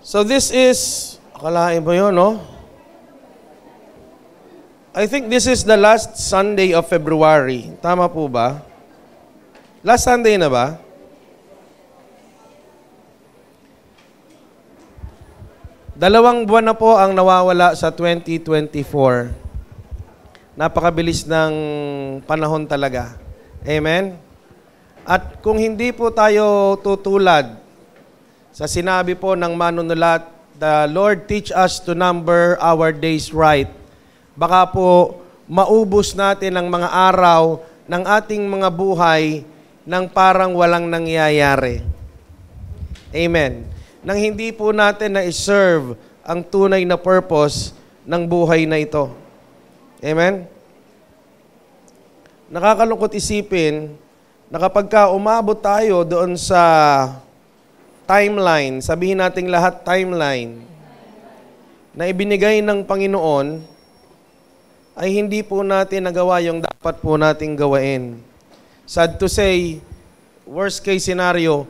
So this is, akalain mo yun, no? I think this is the last Sunday of February. Tama po ba? Last Sunday na ba? Dalawang buwan na po ang nawawala sa 2024. Napakabilis ng panahon talaga. Amen? At kung hindi po tayo tutulad sa sinabi po ng manunulat, the Lord teach us to number our days right. Baka po maubos natin ang mga araw ng ating mga buhay nang parang walang nangyayari. Amen. Nang hindi po natin na-serve ang tunay na purpose ng buhay na ito. Amen? Nakakalungkot isipin na kapag umabot tayo doon sa timeline, sabihin nating lahat timeline, na ibinigay ng Panginoon, ay hindi po natin nagawa yung dapat po nating gawain. Sad to say, worst case scenario,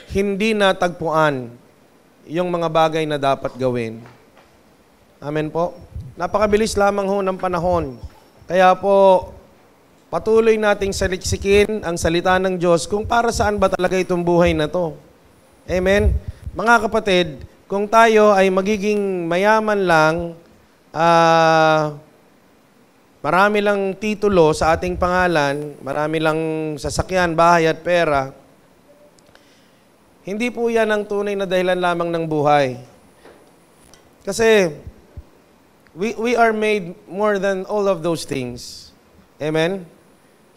hindi natagpuan yung mga bagay na dapat gawin. Amen po? Napakabilis lamang ho ng panahon. Kaya po, patuloy nating saliksikin ang salita ng Diyos kung para saan ba talaga itong buhay na to. Amen? Mga kapatid, kung tayo ay magiging mayaman lang, marami lang titulo sa ating pangalan, marami lang sasakyan, bahay at pera, hindi po yan ang tunay na dahilan lamang ng buhay. Kasi we are made more than all of those things. Amen?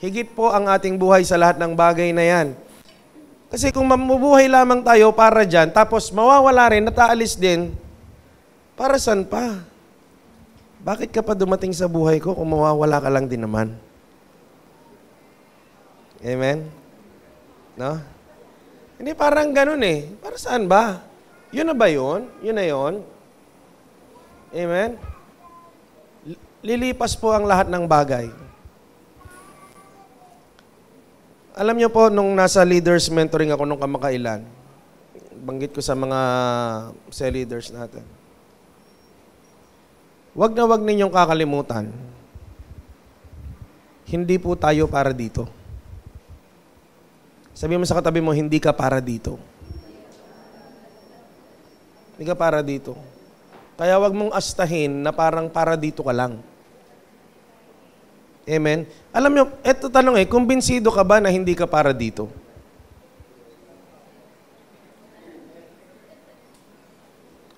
Higit po ang ating buhay sa lahat ng bagay na yan. Kasi kung mamubuhay lamang tayo para dyan, tapos mawawala rin, nataalis din, para saan pa? Bakit ka pa dumating sa buhay ko kung mawawala ka lang din naman? Amen? No? Hindi parang ganun eh. Para saan ba? Yun na ba yun? Yun na yun? Amen? Lilipas po ang lahat ng bagay. Alam niyo po, nung nasa leaders mentoring ako nung kamakailan, banggit ko sa mga cell leaders natin, wag na wag ninyong kakalimutan, hindi po tayo para dito. Sabi mo sa katabi mo, hindi ka para dito. Hindi ka para dito. Kaya wag mong astahin na parang para dito ka lang. Amen? Alam niyo, eto tanong kumbinsido ka ba na hindi ka para dito?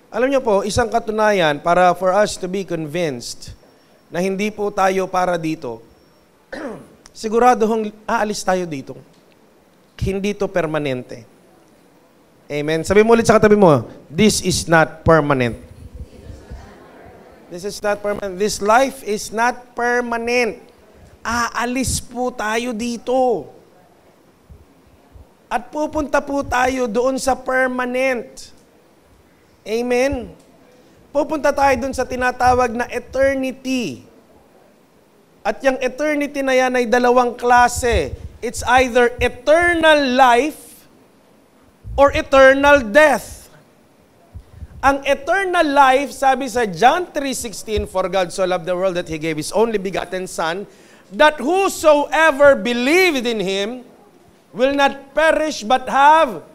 Alam niyo po, isang katunayan para for us to be convinced na hindi po tayo para dito, sigurado aalis tayo dito. Hindi to permanente. Amen? Sabi mo ulit sa katabi mo, this is not permanent. This is not permanent. This life is not permanent. Aalis po tayo dito. At pupunta po tayo doon sa permanent. Amen? Pupunta tayo doon sa tinatawag na eternity. At yung eternity na yan ay dalawang klase. It's either eternal life or eternal death. Ang eternal life, sabi sa John 3:16, for God so loved the world that He gave His only begotten Son, that whosoever believed in Him will not perish but have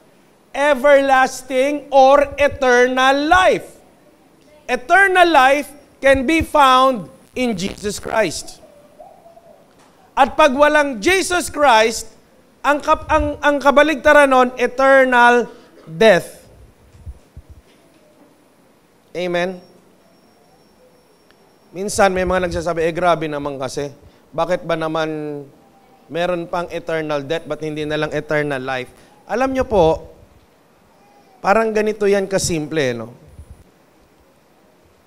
everlasting or eternal life. Eternal life can be found in Jesus Christ. At pag walang Jesus Christ, ang kabaligtaran nun, eternal death. Amen? Minsan may mga nagsasabi, grabe naman kasi. Bakit ba naman meron pang eternal death, ba't hindi na lang eternal life? Alam nyo po, parang ganito yan kasimple, no?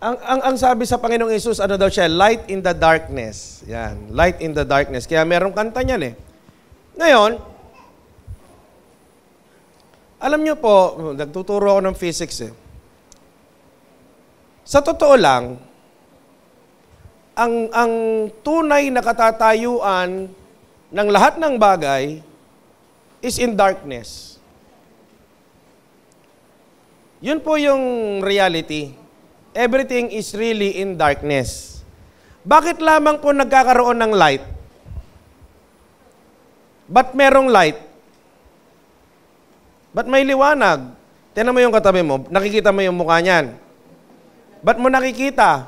Ang sabi sa Panginoong Hesus, ano daw siya? Light in the darkness. Yan, light in the darkness. Kaya merong kanta niyan eh. Ngayon, alam nyo po, nagtuturo ako ng physics eh. Sa totoo lang, ang tunay na katatayuan ng lahat ng bagay is in darkness. Yun po yung reality. Everything is really in darkness. Bakit lamang po nagkakaroon ng light? Ba't merong light? Ba't may liwanag? Tingnan mo yung katabi mo, nakikita mo yung mukha niyan. Ba't mo nakikita?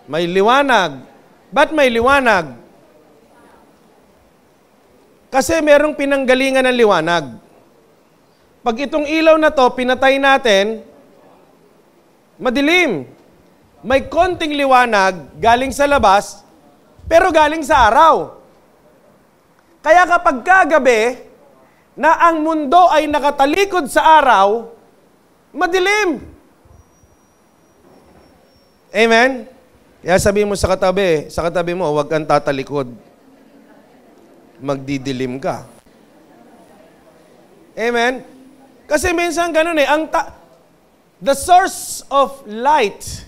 May liwanag. Ba't may liwanag? Kasi merong pinanggalingan ng liwanag. Pag itong ilaw na to, pinatay natin, madilim. May konting liwanag galing sa labas, pero galing sa araw. Kaya kapag kagabi, na ang mundo ay nakatalikod sa araw, madilim. Amen? Kaya sabihin mo sa katabi mo, huwag kang tatalikod. Magdidilim ka. Amen? Kasi minsan ganun the source of light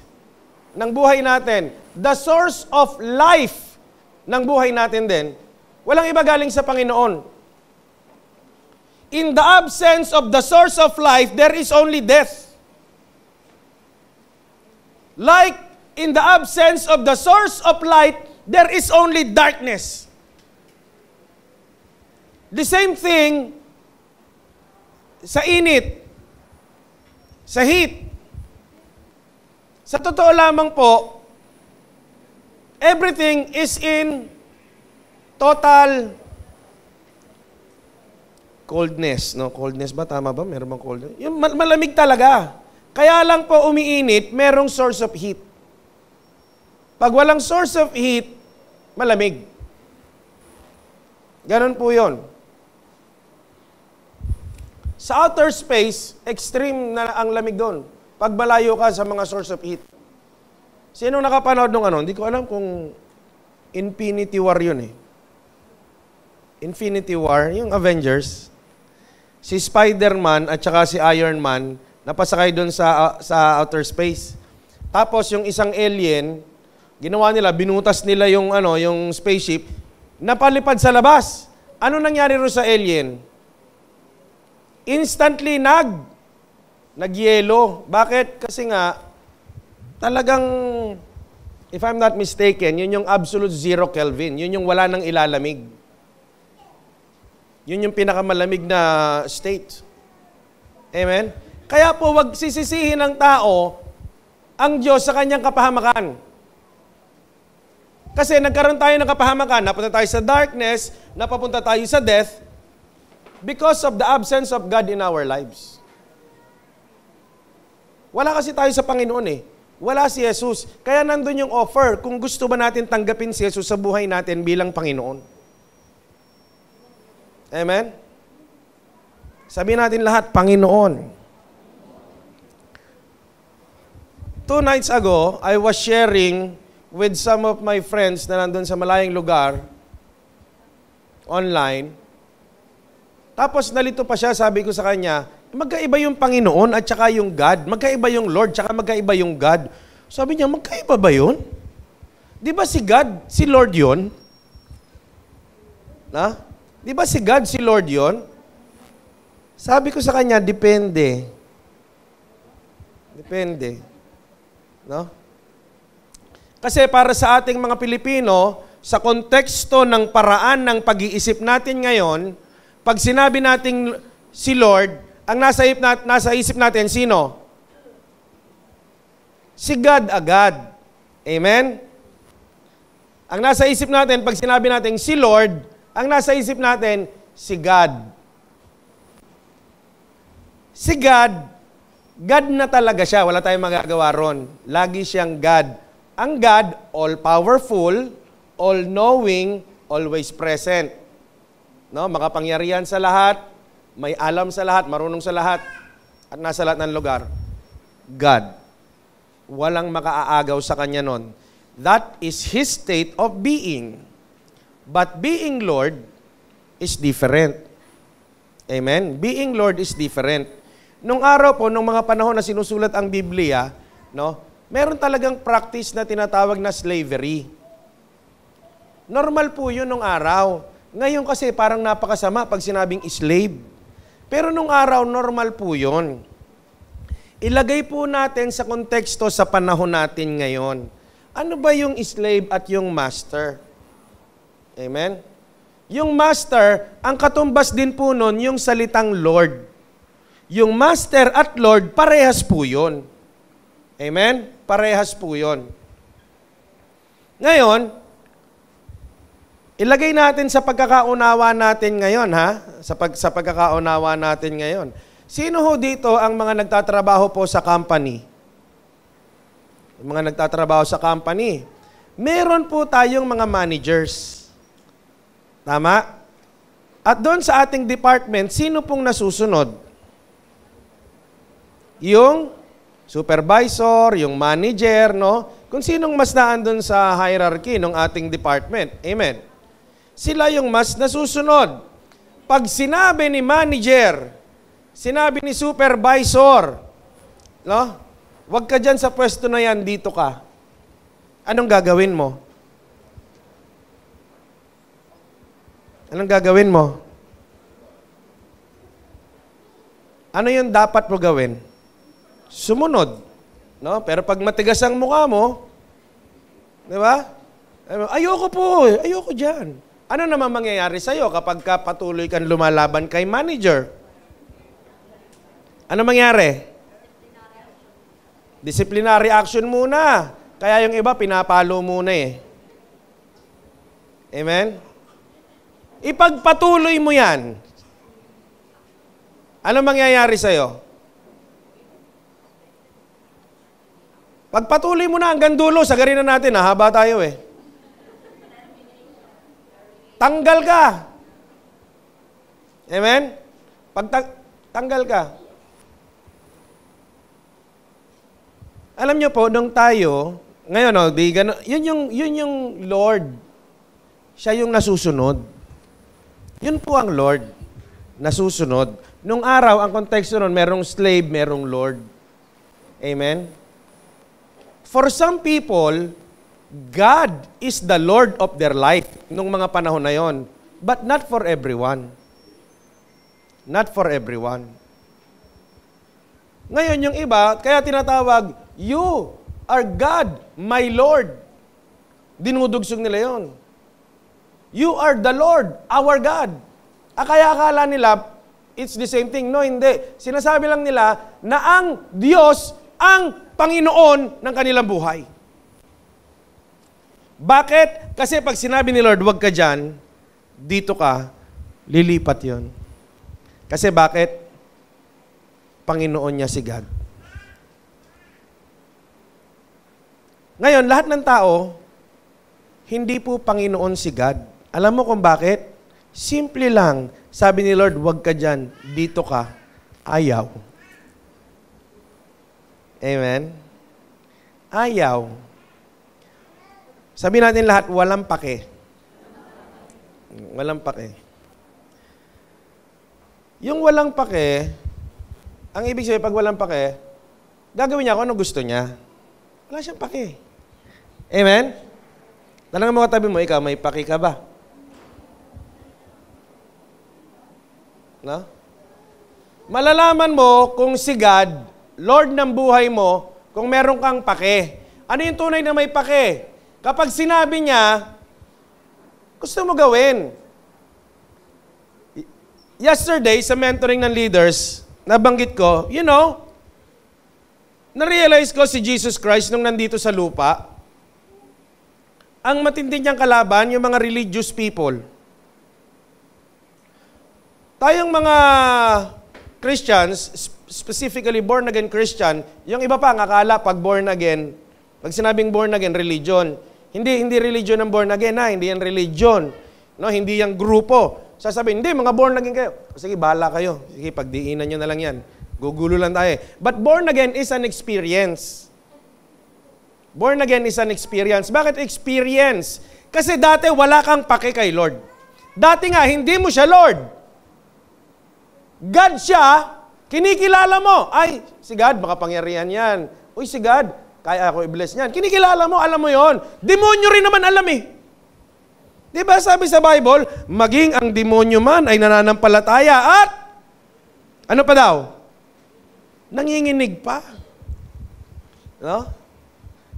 ng buhay natin, the source of life ng buhay natin din, walang iba galing sa Panginoon. In the absence of the source of life, there is only death. Like in the absence of the source of light, there is only darkness. The same thing sa init, sa heat. Sa totoo lamang po, everything is in total coldness. No? Coldness ba? Tama ba? Meron bang coldness? Yung malamig talaga. Kaya lang po umiinit, merong source of heat. Pag walang source of heat, malamig. Ganon po yun. Sa outer space, extreme na ang lamig doon. Pag malayo ka sa mga source of heat. Sino nakapanood nung ano? Hindi ko alam kung Infinity War yun eh. Infinity War, yung Avengers. Si Spider-Man at saka si Iron Man, napasakay doon sa outer space. Tapos yung isang alien, ginawa nila, binutas nila yung, yung spaceship, napalipad sa labas. Ano nangyari ro sa alien? Instantly nagyelo. Bakit? Kasi nga, talagang, if I'm not mistaken, yun yung absolute zero Kelvin. Yun yung wala nang ilalamig. Yun yung pinakamalamig na state. Amen? Kaya po, wag sisisihin ng tao ang Diyos sa kanyang kapahamakan. Kasi nagkaroon tayo ng kapahamakan, napunta tayo sa darkness, napapunta tayo sa death, because of the absence of God in our lives. Wala kasi tayo sa Panginoon eh. Wala si Jesus. Kaya nandun yung offer kung gusto ba natin tanggapin si Jesus sa buhay natin bilang Panginoon. Amen? Sabihin natin lahat, Panginoon. 2 nights ago, I was sharing with some of my friends na nandun sa malayong lugar, online. Tapos nalito pa siya, sabi ko sa kanya, magkaiba yung Panginoon at saka yung God. Magkaiba yung Lord, saka magkaiba yung God. Sabi niya, magkaiba ba yun? Di ba si God, si Lord yun? Na? Di ba si God, si Lord yun? Sabi ko sa kanya, depende. Depende. No? Kasi para sa ating mga Pilipino, sa konteksto ng paraan ng pag-iisip natin ngayon, pag sinabi nating si Lord, ang nasa isip natin, sino? Si God agad. Amen? Ang nasa isip natin, pag sinabi natin si Lord, ang nasa isip natin, si God. Si God, God na talaga siya. Wala tayong magagawa ron. Lagi siyang God. Ang God, all-powerful, all-knowing, always present. No? Makapangyarihan sa lahat, may alam sa lahat, marunong sa lahat, at nasa lahat ng lugar. God. Walang makaaagaw sa Kanya nun. That is His state of being. But being Lord is different. Amen? Being Lord is different. Nung araw po, nung mga panahon na sinusulat ang Biblia, no, meron talagang practice na tinatawag na slavery. Normal po yun nung araw. Ngayon kasi parang napakasama pag sinabing slave. Pero nung araw, normal po yun. ilagay po natin sa konteksto sa panahon natin ngayon. Ano ba yung slave at yung master? Amen? Yung master, ang katumbas din po nun, yung salitang Lord. Yung master at Lord, parehas po yun. Amen? Parehas po yun. Ngayon, ilagay natin sa pagkakaunawa natin ngayon, ha? Sa pagkakaunawa natin ngayon. Sino ho dito ang mga nagtatrabaho po sa company? Yung mga nagtatrabaho sa company. Meron po tayong mga managers. Tama? At doon sa ating department, sino pong nasusunod? Yung supervisor, yung manager, no? Kung sinong mas naandun sa hierarchy ng ating department. Amen. Sila yung mas nasusunod. Pag sinabi ni manager, sinabi ni supervisor, no? Huwag ka dyan sa pwesto na yan, dito ka. Anong gagawin mo? Anong gagawin mo? Ano yung dapat mo gawin? Sumunod. No? Pero pag matigas ang mukha mo, di ba? Ayoko po, ayoko dyan. Ano naman mangyayari sa'yo kapag ka patuloy kang lumalaban kay manager? Ano mangyari? Disciplinary action muna. Kaya yung iba, pinapalo muna eh. Amen? Ipagpatuloy mo yan. Ano mangyayari sa'yo? Pagpatuloy mo na hanggang dulo, sagarin na natin, haba tayo eh. Tanggal ka. Amen? Tanggal ka. Alam niyo po, nung tayo, ngayon, yun yung Lord. Siya yung nasusunod. Yun po ang Lord, nasusunod. Nung araw, ang konteksto nun, merong slave, merong Lord. Amen? For some people, God is the Lord of their life nung mga panahon na yon, but not for everyone. Not for everyone. Ngayon, yung iba, kaya tinatawag, you are God, my Lord. Dinudugsog nila yon. You are the Lord, our God. Kaya akala nila, it's the same thing. No, hindi. Sinasabi lang nila na ang Diyos ang Panginoon ng kanilang buhay. Bakit? Kasi pag sinabi ni Lord, huwag ka dyan, dito ka, lilipat yon. Kasi bakit? Panginoon niya si God. Ngayon, lahat ng tao, hindi po Panginoon si God. Alam mo kung bakit? Simple lang. Sabi ni Lord, huwag ka dyan. Dito ka. Ayaw. Amen? Ayaw. Sabi natin lahat, walang pake. Walang pake. Yung walang pake, ang ibig sabihin, pag walang pake, gagawin niya kung ano gusto niya. Wala siyang pake. Amen? Tanang mo katabi mo, ikaw, may pake ka ba? No? Malalaman mo kung si God, Lord ng buhay mo, kung meron kang pake. Ano yung tunay na may pake? Kapag sinabi niya, gusto mo gawin. Yesterday, sa mentoring ng leaders, nabanggit ko, na-realize ko si Jesus Christ nung nandito sa lupa, ang matindi niyang kalaban, yung mga religious people. Tayong mga Christians, specifically born-again Christian, yung iba pa, ang akala pag born-again, pag sinabing born-again, religion. Hindi religion ang born-again, hindi yan religion. No, hindi yan grupo. Sasabihin, hindi, mga born-again kayo. Sige, bahala kayo. Sige, pagdiinan nyo na lang yan. Gugulo lang tayo. But born-again is an experience. Born-again is an experience. Bakit experience? Kasi dati wala kang pake kay Lord. Dati nga, hindi mo siya Lord. God siya, kinikilala mo. Ay, si God, makapangyarihan yan. Uy, si God, kaya ako i-bless niyan. Kinikilala mo, alam mo yon. Demonyo rin naman alam eh. Di ba sabi sa Bible, maging ang demonyo man ay nananampalataya at, ano pa daw? nanginginig pa. No?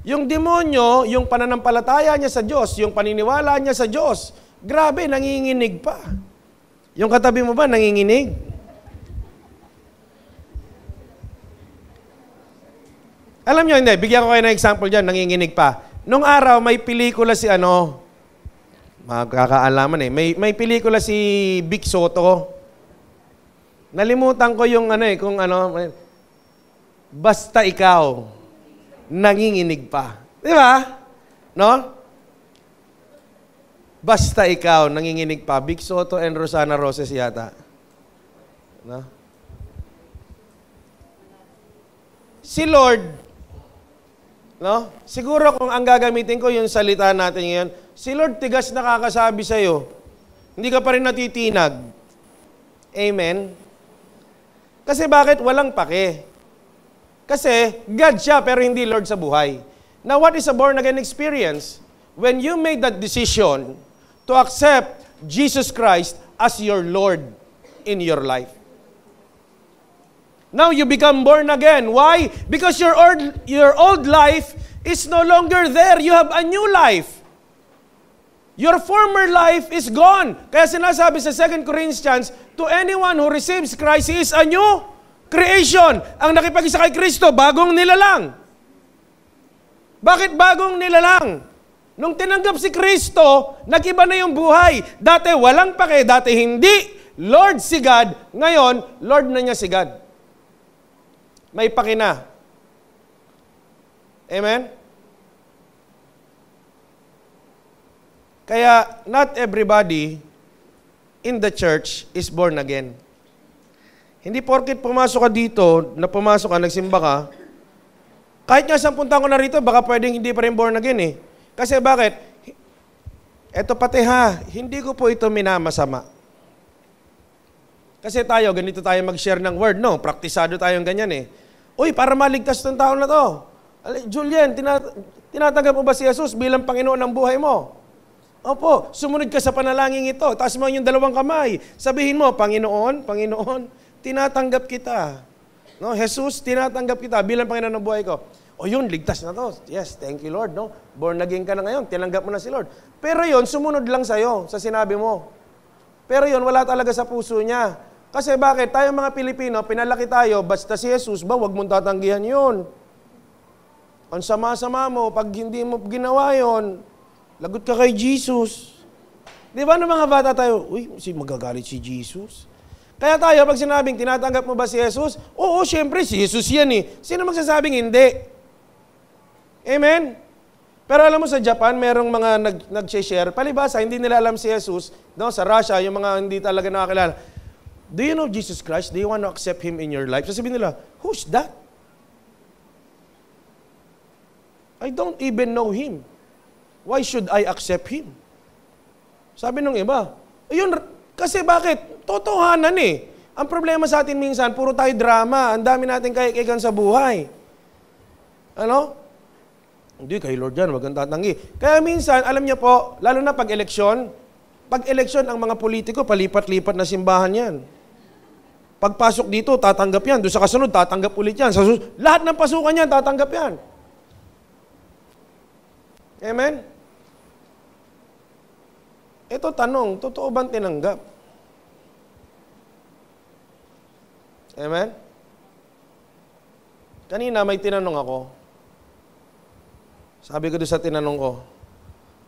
Yung demonyo, yung pananampalataya niya sa Diyos, yung paniniwala niya sa Diyos, grabe, nanginginig pa. Yung katabi mo ba, nanginginig? Alam nyo, hindi, bigyan ko kayo ng example dyan, nanginginig pa. Nung araw, may pelikula si magkakaalaman may pelikula si Vic Soto. Nalimutan ko yung basta ikaw, nanginginig pa. Di ba? No? Basta ikaw, nanginginig pa. Vic Soto and Rosana Roses yata. No? Si Lord, no? Siguro kung ang gagamitin ko yung salita natin ngayon, si Lord tigas nakakasabi sa'yo, hindi ka pa rin natitinag. Amen? Kasi bakit? Walang pake. Kasi God siya pero hindi Lord sa buhay. Now what is a born-again experience? When you made that decision to accept Jesus Christ as your Lord in your life. Now you become born again. Why? Because your old life is no longer there. You have a new life. Your former life is gone. Kaya sinasabi sa 2 Corinthians, to anyone who receives Christ, he is a new creation. Ang nakipag-isa kay Kristo, bagong nilalang. Bakit bagong nilalang? Nung tinanggap si Kristo, nag-iba na yung buhay. Dati walang pake, dati hindi. Lord si God, ngayon, Lord na niya si God. May pake na. Amen? Kaya, not everybody in the church is born again. Hindi porket pumasok ka dito, nagsimba ka, kahit nga 10 taon ko na rito, baka pwedeng hindi pa rin born again eh. Kasi bakit? Eto pati hindi ko po ito minamasama. Kasi tayo, ganito tayo mag-share ng word, no? Praktisado tayong ganyan eh. Uy, para maligtas ng taon na to. Julian, tinatanggap mo ba si Jesus bilang Panginoon ng buhay mo? Opo, sumunod ka sa panalangin ito. Taas mo yung 2 kamay. Sabihin mo, Panginoon, tinatanggap kita. No, Jesus, tinatanggap kita bilang Panginoon ng buhay ko. O yun, ligtas na to. Yes, thank you Lord. No? Born again ka na ngayon, tinanggap mo na si Lord. Pero yun, sumunod lang sa'yo, sa sinabi mo. Pero yun, wala talaga sa puso niya. Kasi bakit? Tayong mga Pilipino, pinalaki tayo, basta si Jesus ba, wag mong tatanggihan yun. Ang sama-sama mo, pag hindi mo ginawa yun, lagot ka kay Jesus. Di ba ng mga bata tayo, uy, magagalit si Jesus? Kaya tayo, pag sinabing, tinatanggap mo ba si Jesus? Oo, syempre, si Jesus yan eh. Sino magsasabing hindi? Amen? Pero alam mo sa Japan, merong mga nag-share, palibasa, hindi nila alam si Jesus. No? Sa Russia, yung mga hindi talaga nakakilala. Do you know Jesus Christ? Do you want to accept Him in your life? Sasabihin nila, who's that? I don't even know Him. Why should I accept Him? Sabi nung iba, ayun, kasi bakit? Totohanan eh. Ang problema sa atin minsan, puro tayo drama. Ang dami natin kaikigan sa buhay. Ano? Hindi, kay Lord yan, wag kang tatanggi. Kaya minsan, alam niyo po, lalo na pag-eleksyon, ang mga politiko, palipat-lipat na simbahan yan. Pagpasok dito, tatanggap yan. Doon sa kasunod, tatanggap ulit yan. Lahat ng pasukan yan, tatanggap yan. Amen? Ito tanong, totoo bang tinanggap? Amen? Kanina may tinanong ako. Sabi ko doon sa tinanong ko,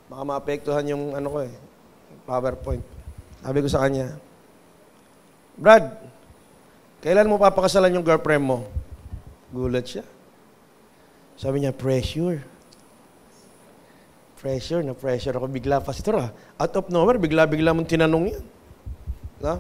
baka maapektuhan yung PowerPoint. Sabi ko sa kanya, Brad, kailan mo papakasalan yung girlfriend mo? Gulat siya. Sabi niya, pressure. Na-pressure ako bigla, pastor Out of nowhere, bigla-bigla mong tinanong yan. No?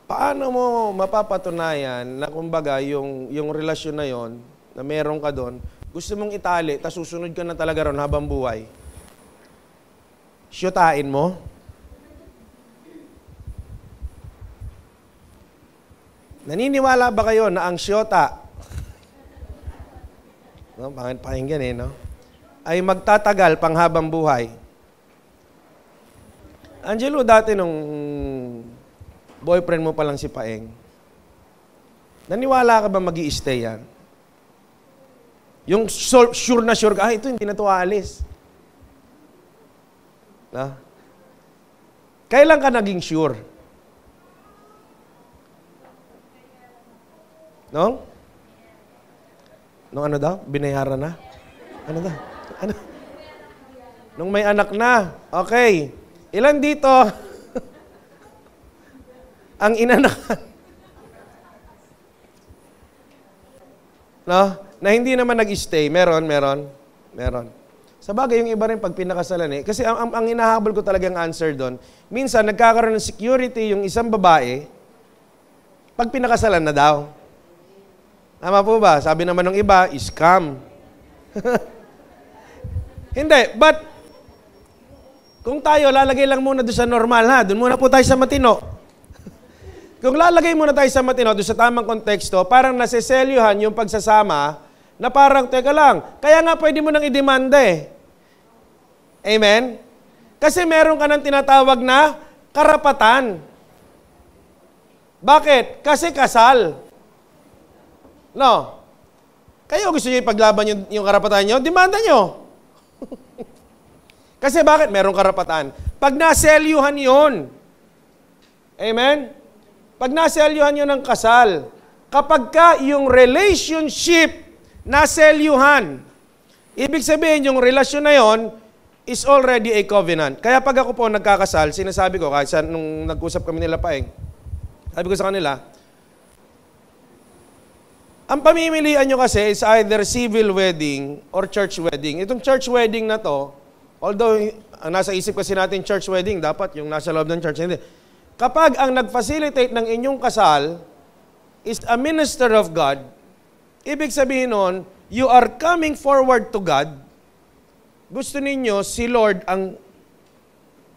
Paano mo mapapatunayan na kumbaga yung relasyon na yon na meron ka doon, gusto mong itali, tas susunod ka na talaga ron habang buhay? Syutain mo? Naniniwala ba kayo na ang syota, no, pakinggan no, ay magtatagal pang habang buhay? Angelo, dati nung boyfriend mo pa lang si Paeng. Naniwala ka ba mag-i-stay yan? Yung sure na sure ka, ito hindi na ito aalis. Na? Kailan ka naging sure? No? Nung ano daw? Binayaran na? Ano daw? Ano? Nung may anak na. Okay. Ilan dito ang inanakan? No? Na hindi naman nag-stay. Meron. Sa bagay, yung iba rin pag pinakasalan Kasi ang hinahabol ko talagang answer doon, minsan nagkakaroon ng security yung isang babae, pag pinakasalan na daw. Tama po ba? Sabi naman ng iba, scam. Hindi, but kung tayo, lalagay lang muna doon sa normal, ha? Doon muna po tayo sa matino. Kung lalagay muna tayo sa matino, doon sa tamang konteksto, parang naseselyuhan yung pagsasama na parang, teka lang, kaya nga pwede mo nang idemanda Amen? Kasi meron ka ng tinatawag na karapatan. Bakit? Kasi kasal. No. Kayo gusto niyo ipaglaban yung karapatan niyo? Demanda niyo. Kasi bakit? Merong karapatan. Pag naselyuhan yun, amen? Pag naselyuhan yun ng kasal, kapag ka yung relationship naselyuhan, ibig sabihin yung relasyon na yon is already a covenant. Kaya pag ako po nagkakasal, sinasabi ko, kahit nung nag-usap kami nila Paeng, sabi ko sa kanila, ang pamimilian nyo kasi is either civil wedding or church wedding. Itong church wedding na to, although ang nasa isip kasi natin church wedding, dapat yung nasa loob ng church. Hindi. Kapag ang nag-facilitate ng inyong kasal is a minister of God, ibig sabihin nun, you are coming forward to God. Gusto ninyo, si Lord ang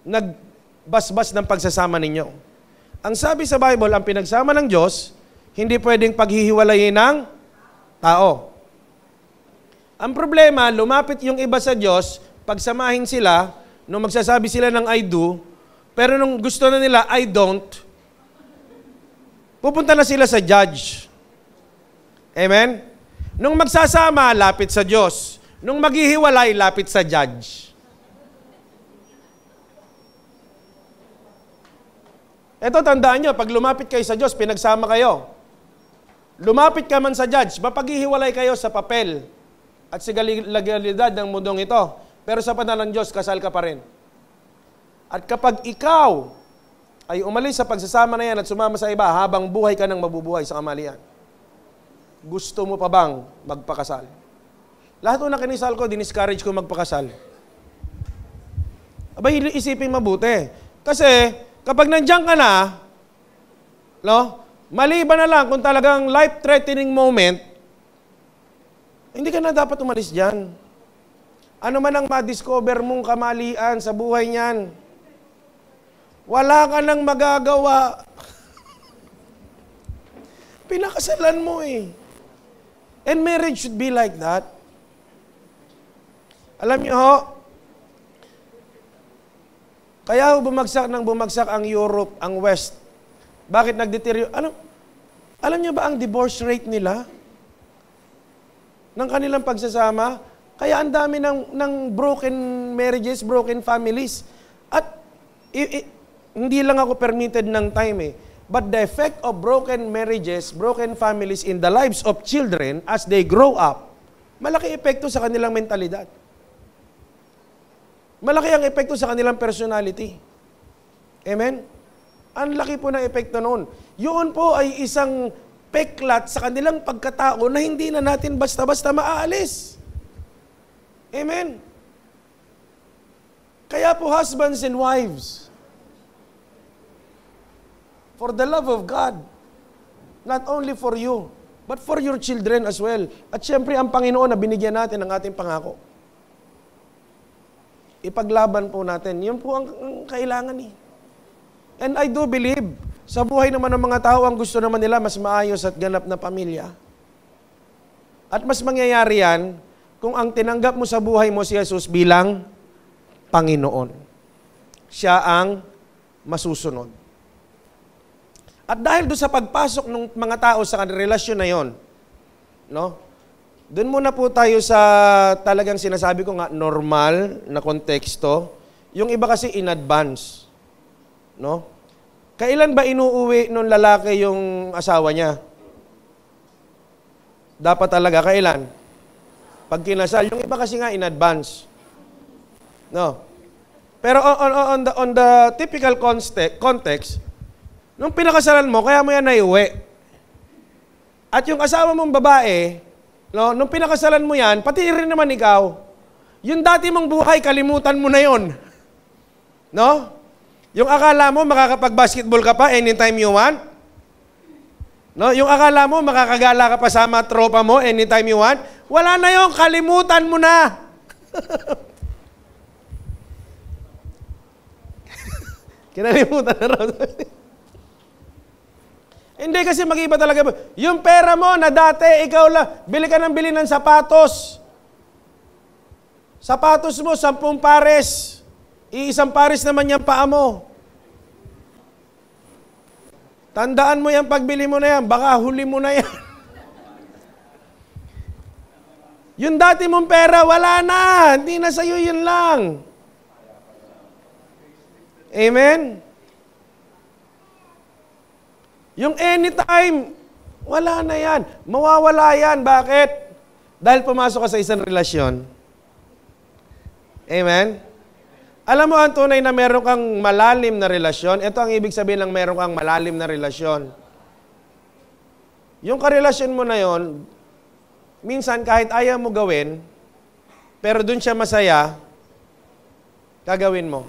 nagbasbas ng pagsasama ninyo. Ang sabi sa Bible, ang pinagsama ng Diyos, hindi pwedeng paghihiwalayin ng tao. Ang problema, lumapit yung iba sa Diyos, pagsamahin sila, nung magsasabi sila ng I do, pero nung gusto na nila, I don't, pupunta na sila sa judge. Amen? Nung magsasama, lapit sa Diyos. Nung maghihiwalay, lapit sa judge. Ito, tandaan nyo, pag lumapit kayo sa Diyos, pinagsama kayo. Lumapit ka man sa judge, mapaghihiwalay kayo sa papel at sa legalidad ng mundong ito. Pero sa panahon ng Diyos, kasal ka pa rin. At kapag ikaw ay umalis sa pagsasama na yan at sumama sa iba, habang buhay ka nang mabubuhay sa kamalian, gusto mo pa bang magpakasal? Lahat ng kinisal ko, diniscourage ko magpakasal. Abay, isipin mabuti. Kasi, kapag nandiyan ka na, no, maliban na lang kung talagang life-threatening moment, hindi ka na dapat umalis dyan. Ano man ang ma-discover mong kamalian sa buhay niyan, wala ka nang magagawa. Pinakasalan mo And marriage should be like that. Alam niyo ho, kaya bumagsak ang Europe, ang West. Bakit nag-deteriorate? Alam niyo ba ang divorce rate nila? Ng kanilang pagsasama? Kaya ang dami ng broken marriages, broken families. At hindi lang ako permitted ng time But the effect of broken marriages, broken families in the lives of children as they grow up, malaki epekto sa kanilang mentalidad. Malaki ang epekto sa kanilang personality. Amen? Ang laki po ng epekto noon. Yun po ay isang peklat sa kanilang pagkatao na hindi na natin basta-basta maaalis. Amen? Kaya po husbands and wives, for the love of God, not only for you, but for your children as well. At syempre, ang Panginoon na binigyan natin ng ating pangako. Ipaglaban po natin. Yun po ang kailangan And I do believe, sa buhay naman ng mga tao, ang gusto naman nila mas maayos at ganap na pamilya. At mas mangyayari yan kung ang tinanggap mo sa buhay mo si Jesus bilang Panginoon. Siya ang masusunod. At dahil doon sa pagpasok ng mga tao sa relasyon na yon, no? Doon muna po tayo sa talagang sinasabi ko nga, normal na konteksto. Yung iba kasi in advance. No? Kailan ba inuuwi nung lalaki yung asawa niya? Dapat talaga, kailan? Pag kinasal. Yung iba kasi nga in advance. No? Pero on the typical context, nung pinakasalan mo, kaya mo yan naiuwi. At yung asawa mong babae, no, nung pinakasalan mo yan, pati rin naman ikaw, yung dati mong buhay, kalimutan mo na yon. No? Yung akala mo, makakapag-basketball ka pa anytime you want. No? Yung akala mo, makakagala ka pa sa mga tropa mo anytime you want. Wala na yon, kalimutan mo na. Kinalimutan na raw. Hindi kasi mag-iba talaga. Yung pera mo na dati, ikaw lang, bili ka ng bili ng sapatos. Sapatos mo, 10 pares. Iisang pares naman yung paa mo. Tandaan mo yan, pagbili mo na yan, baka huli mo na yan. Yung dati mong pera, wala na. Hindi na sa'yo, yun lang. Amen? Yung anytime, wala na yan. Mawawala yan. Bakit? Dahil pumasok ka sa isang relasyon. Amen? Alam mo ang tunay na meron kang malalim na relasyon? Ito ang ibig sabihin ng meron kang malalim na relasyon. Yung karelasyon mo na yon, minsan kahit ayaw mo gawin, pero dun siya masaya, gagawin mo.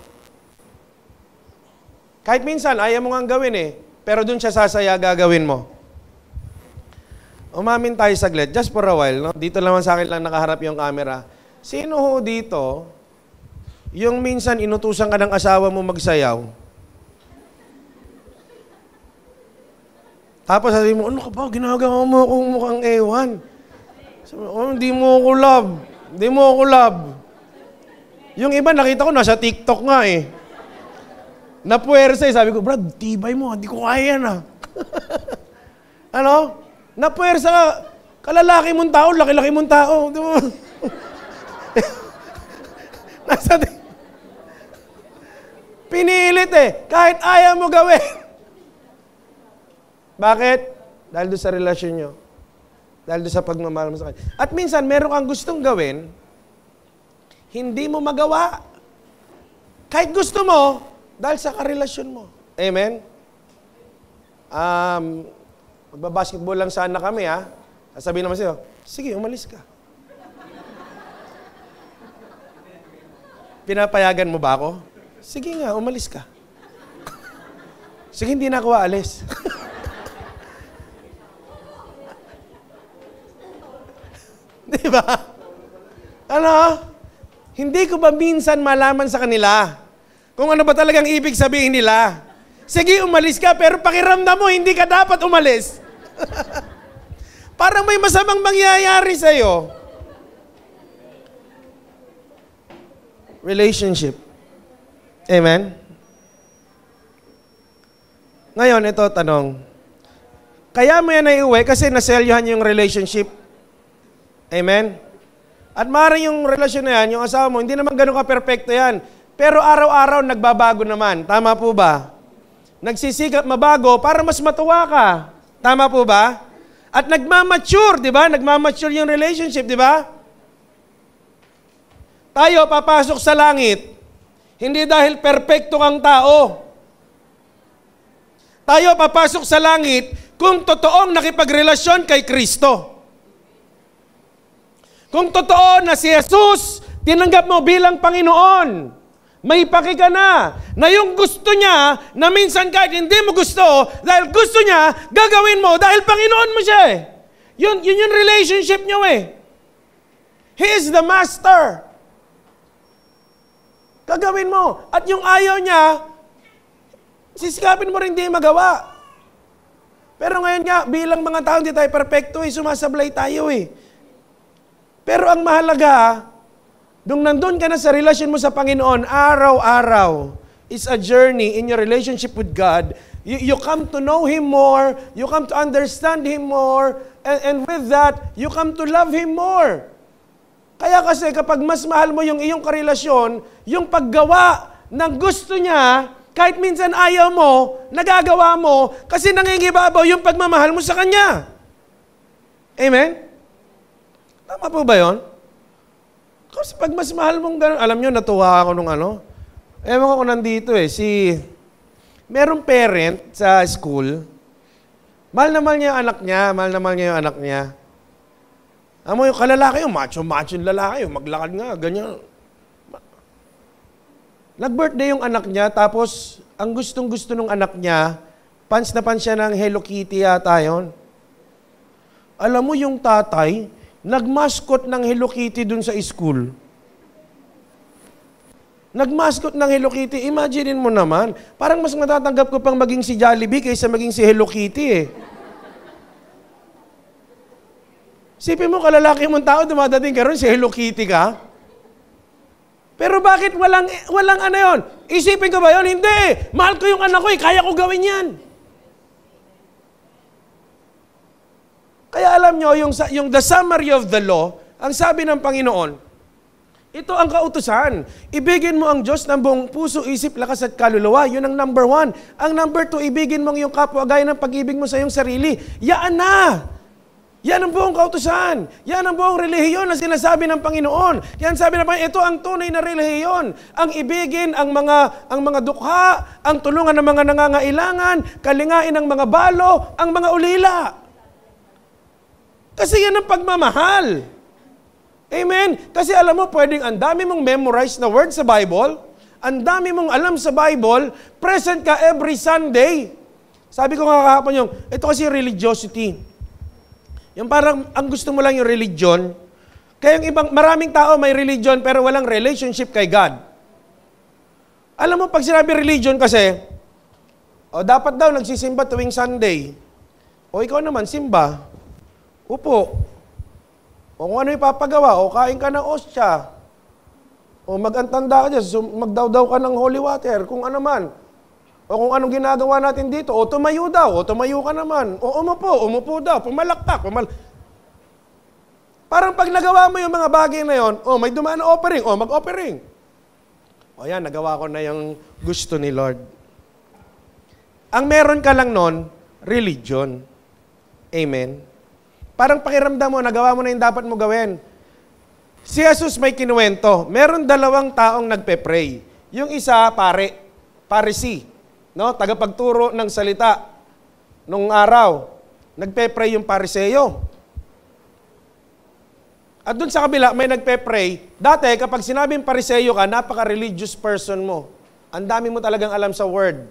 Kahit minsan ayaw mo nga gawin pero dun siya sasaya, gagawin mo. Umamin tayo saglit, just for a while. No? Dito naman sa akin lang nakaharap yung camera. Sino ho dito, yung minsan inutusan ka ng asawa mo magsayaw, tapos sabi mo, ano ka ba, ginagawa mo akong mukhang ewan. Sabi mo, hindi mo ako love. Hindi mo ako love. Yung iba nakita ko, nasa TikTok nga Napuwersa sabi ko, Brad, tibay mo, hindi ko kaya yan Ano? Napuwersa ka, kalalaki mong tao, laki-laki mong tao. Di mo? Pinilit kahit ayaw mo gawin. Bakit? Dahil doon sa relasyon nyo. Dahil doon sa pagmamahal mo sa kanya. At minsan, meron kang gustong gawin, hindi mo magawa. Kahit gusto mo, dahil sa karelasyon mo. Amen? Magbabasketball lang sana kami, sasabihin naman sa'yo, sige, umalis ka. Pinapayagan mo ba ako? Sige nga, umalis ka. Sige, hindi na ako aalis. Di ba? Ano? Hindi ko ba minsan malaman sa kanila kung ano ba talagang ibig sabihin nila? Sige, umalis ka, pero pakiramdam mo, hindi ka dapat umalis. Parang may masamang mangyayari sa'yo. Relationship. Amen? Ngayon, ito tanong. Kaya mo yan naiuwi kasi naselyuhan yung relationship. Amen? At maaaring yung relasyon na yan, yung asawa mo, hindi naman ganun ka-perfecto yan. Pero araw-araw nagbabago naman. Tama po ba? Nagsisikap mabago para mas matuwa ka. Tama po ba? At nagmamature, di ba? Nagmamature yung relationship, di ba? Tayo papasok sa langit, hindi dahil perpekto kang tao. Tayo papasok sa langit kung totoong nakipagrelasyon kay Kristo. Kung totoo na si Jesus, tinanggap mo bilang Panginoon, may paki ka na yung gusto niya, na minsan kahit hindi mo gusto, dahil gusto niya, gagawin mo dahil Panginoon mo siya Yun yung relationship niyo He is the master. Gagawin mo. At yung ayaw niya, sisikapin mo rin hindi magawa. Pero ngayon nga, bilang mga tao, hindi tayo perfecto sumasablay tayo Pero ang mahalaga, nung nandun ka na sa relasyon mo sa Panginoon, araw-araw, is a journey in your relationship with God. You come to know Him more, you come to understand Him more, and with that, you come to love Him more. Kaya kasi kapag mas mahal mo yung iyong karelasyon, yung paggawa ng gusto niya, kahit minsan ayaw mo, nagagawa mo, kasi nangingibabaw yung pagmamahal mo sa Kanya. Amen? Tama po ba yun? Kasi pag mas mahal mong gano'n, alam nyo, natuwa ako nung ano. Ewan ko nandito merong parent sa school, mahal naman niya yung anak niya. Amo yung kalalaki, yung macho yung lalaki, yung maglakad nga, ganyan. Nag-birthday yung anak niya, tapos ang gustong-gusto ng anak niya, pants na pants siya ng Hello Kitty yata yun. Alam mo yung tatay, nag-mascot ng Hello Kitty dun sa school. Nag-mascot ng Hello Kitty, imaginein mo naman, parang mas matatanggap ko pang maging si Jollibee kaysa maging si Hello Kitty Sipin mo, kalalaki mong tao, dumadating ka ron, si Hello Kitty ka. Pero bakit walang ano yun? Isipin ko ba yun? Hindi! Mahal ko yung anak ko kaya ko gawin yan. Kaya alam nyo, yung the summary of the law, ang sabi ng Panginoon, ito ang kautusan. Ibigin mo ang Diyos ng buong puso, isip, lakas at kaluluwa. Yun ang number 1. Ang number 2, ibigin mo ang iyong kapwa gaya ng pag-ibig mo sa iyong sarili. Yan na! Yan ang buong kautusan. Yan ang buong relihiyon na sinasabi ng Panginoon. Yan sabi ng Panginoon, ito ang tunay na relihiyon. Ang ibigin ang mga dukha, ang tulungan ng mga nangangailangan, kalingain ang mga balo, ang mga ulila. Kasi yan ang pagmamahal. Amen? Kasi alam mo, pwedeng ang dami mong memorize na word sa Bible, ang dami mong alam sa Bible, present ka every Sunday. Sabi ko nga kahapon ito kasi religiosity. Yung parang ang gusto mo lang yung religion, kaya yung maraming tao may religion pero walang relationship kay God. Alam mo, pag sinabi religion kasi, dapat daw nagsisimba tuwing Sunday. Ikaw naman, simba. Upo. Kung ano ipapagawa, kain ka ng ostya. Mag-antanda ka dyan, magdaw-daw ka ng holy water, kung ano man. Kung anong ginagawa natin dito, tumayo daw, tumayo ka naman. Umupo daw, pumalakpak. Parang pag nagawa mo yung mga bagay na yon, may dumaan na offering, mag-offering. Yan, nagawa ko na yung gusto ni Lord. Ang meron ka lang nun, religion. Amen. Parang pakiramdam mo, nagawa mo na yung dapat mo gawin. Si Jesus may kinuwento. Meron 2 taong nagpe-pray. Yung isa, Pharisee. No, tagapagturo ng salita nung araw. Nagpe-pray yung Pariseo. At dun sa kabila, may nagpe-pray. Dati, kapag sinabing Pariseo ka, napaka-religious person mo. Ang dami mo talagang alam sa word.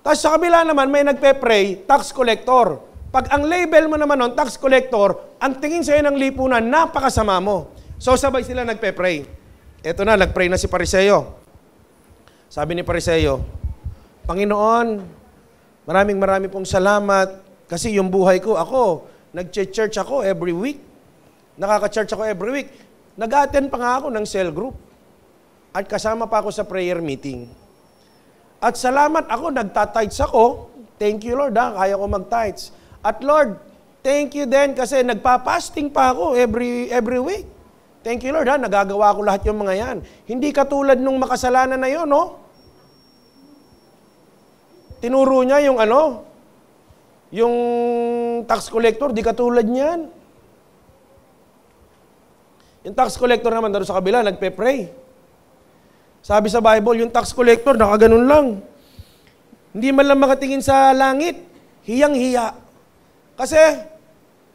Tapos sa kabila naman, may nagpe-pray, tax collector. Pag ang label mo naman nun, tax collector, ang tingin sa'yo ng lipunan, napakasama mo. So sabay sila nagpe-pray. Eto na, nagpray na si Pariseo. Sabi ni Pariseo, Panginoon, maraming pong salamat kasi yung buhay ko, nag-church ako every week. Nakaka-church ako every week. Nag-attend pa nga ako ng cell group. At kasama pa ako sa prayer meeting. At salamat ako, nagtatites ako. Thank you Lord, kaya ko mag-tites. At Lord, thank you din kasi nagpa-fasting pa ako every week. Thank you Lord, nagagawa ko lahat yung mga yan. Hindi katulad nung makasalanan na yun, Tinuro niya yung tax collector, di katulad niyan. Yung tax collector naman doon sa kabila, nagpe-pray. Sabi sa Bible, yung tax collector, nakaganon lang. Hindi man lang makatingin sa langit, hiyang-hiya. Kasi,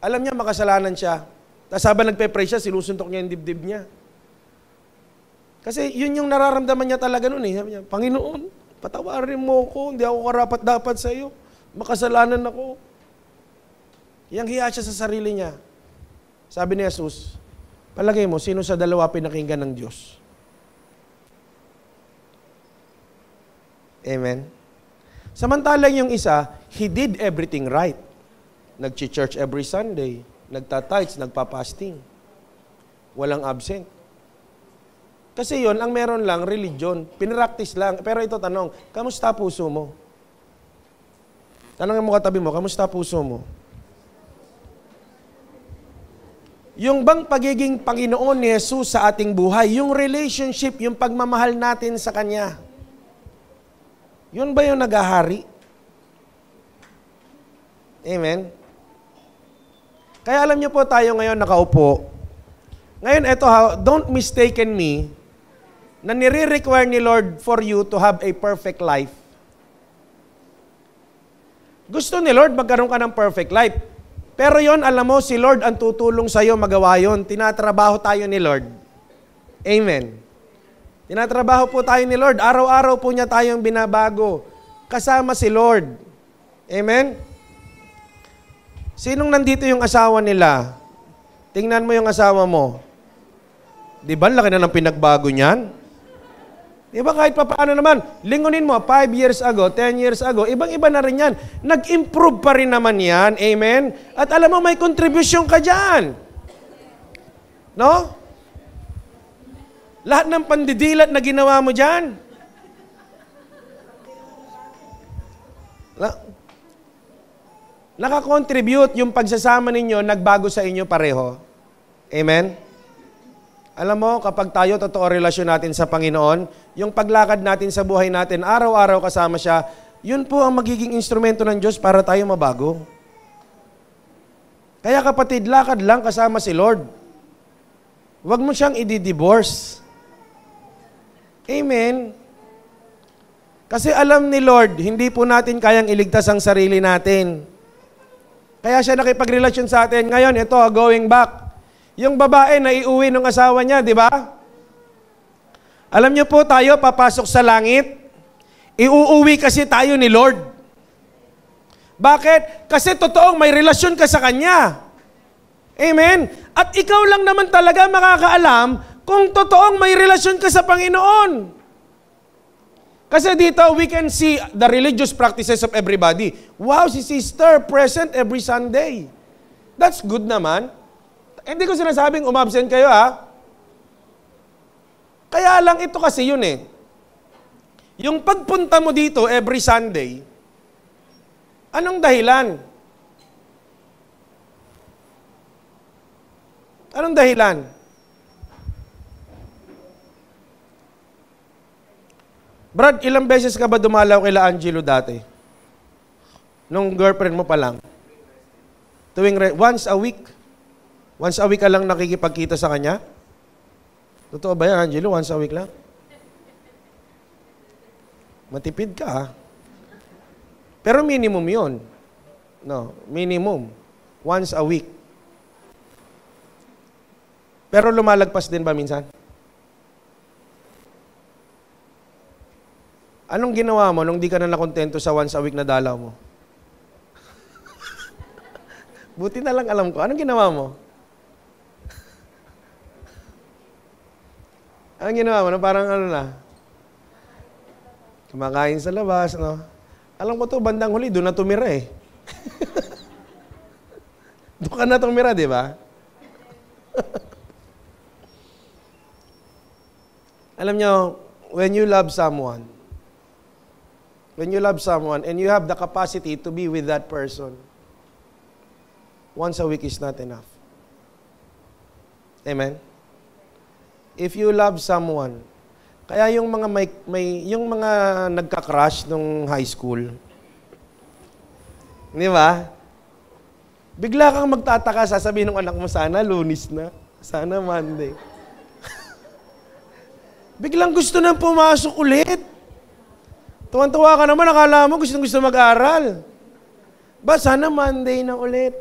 alam niya, makasalanan siya. Tapos habang nagpe-pray siya, sinusuntok niya yung dibdib niya. Kasi yun yung nararamdaman niya talaga noon Sabi niya, Panginoon, patawarin mo ko, hindi ako karapat-dapat sa iyo. Makasalanan ako. Hiyang-hiya siya sa sarili niya. Sabi ni Jesus, palagay mo, sino sa dalawa pinakinggan ng Diyos? Amen? Samantalang yung isa, he did everything right. Nag-church every Sunday, nagtatites, nagpa-fasting. Walang absent. Kasi yon ang meron lang, religion. Pinractice lang. Pero ito tanong, kamusta puso mo? Tanongin mo katabi mo, kamusta puso mo? Yung bang pagiging Panginoon ni Jesus sa ating buhay, yung relationship, yung pagmamahal natin sa Kanya, yun ba yung nagahari? Amen? Kaya alam niyo po tayo ngayon nakaupo. Ngayon, eto ha, don't mistaken me na nire-require ni Lord for you to have a perfect life. Gusto ni Lord magkaroon ka ng perfect life. Pero yon, alam mo, si Lord ang tutulong sa iyo magawa yon. Tinatrabaho tayo ni Lord. Amen. Tinatrabaho po tayo ni Lord. Araw-araw po niya tayong binabago. Kasama si Lord. Amen? Sinong nandito yung asawa nila? Tingnan mo yung asawa mo. Di ba, laki na ng pinagbago niyan? Di ba, kahit pa paano naman, lingunin mo, 5 years ago, 10 years ago, ibang-iba na rin yan. Nag-improve pa rin naman yan. Amen? At alam mo, may contribution ka dyan. No? Lahat ng pandidilat na ginawa mo dyan. Nakakontribute yung pagsasama ninyo, nagbago sa inyo pareho. Amen? Alam mo, kapag tayo totoo relasyon natin sa Panginoon, yung paglakad natin sa buhay natin, araw-araw kasama siya, yun po ang magiging instrumento ng Diyos para tayo mabago. Kaya kapatid, lakad lang kasama si Lord. Huwag mo siyang i-divorce. Amen? Kasi alam ni Lord, hindi po natin kayang iligtas ang sarili natin. Kaya siya nakipagrelasyon sa atin. Ngayon, ito, going back. Yung babae na iuwi ng asawa niya, di ba? Alam niyo po tayo, papasok sa langit, iuuwi kasi tayo ni Lord. Bakit? Kasi totoong may relasyon ka sa Kanya. Amen? At ikaw lang naman talaga makakaalam kung totoong may relasyon ka sa Panginoon. Kasi dito, we can see the religious practices of everybody. Wow, si sister, present every Sunday. That's good naman. Hindi ko sinasabing umabsent kayo, ha? Kaya lang ito kasi yun eh. Yung pagpunta mo dito every Sunday, anong dahilan? Anong dahilan? Brad, ilang beses ka ba dumalaw kila Angelo dati? Nung girlfriend mo pa lang? Once a week? Once a week ka lang nakikipagkita sa kanya? Totoo ba yan, Angelo? Once a week lang? Matipid ka, ha? Pero minimum yon. No, minimum. Once a week. Pero lumalagpas din ba minsan? Anong ginawa mo nung di ka na nakontento sa once a week na dalaw mo? Buti na lang alam ko. Anong ginawa mo? Anong ginawa mo? No, parang ano na? Kumakain sa labas, no? Alam ko to, bandang huli, doon na tumira eh. Doon ka na tumira, di ba? Alam nyo, when you love someone and you have the capacity to be with that person, once a week is not enough. Amen? If you love someone, kaya yung mga yung mga nagka-crush nung high school, di ba? Bigla kang magtataka, sasabihin ng anak mo, sana Lunes na, sana Monday. Biglang gusto nang pumasok ulit. Tuwan-tuwa ka naman, akala mo gusto mag-aral. Ba, sana Monday na ulit.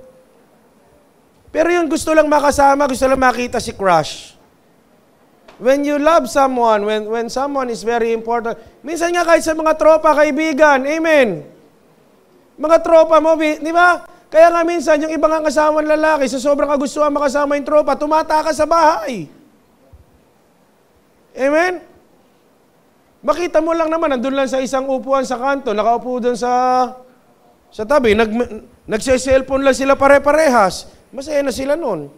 Pero yun, gusto lang makasama, gusto lang makita si crush. When you love someone, when someone is very important, minsan nga kahit sa mga tropa, kaibigan, amen. Mga tropa mo, di ba? Kaya nga minsan, yung ibang ang kasama ng lalaki, sa sobrang kagustuhan makasama yung tropa, tumatakas sa bahay. Amen? Makita mo lang naman, nandun lang sa isang upuan sa kanto, nakaupo doon sa tabi, nagse-cellphone lang sila pare-parehas. Masaya na sila nun.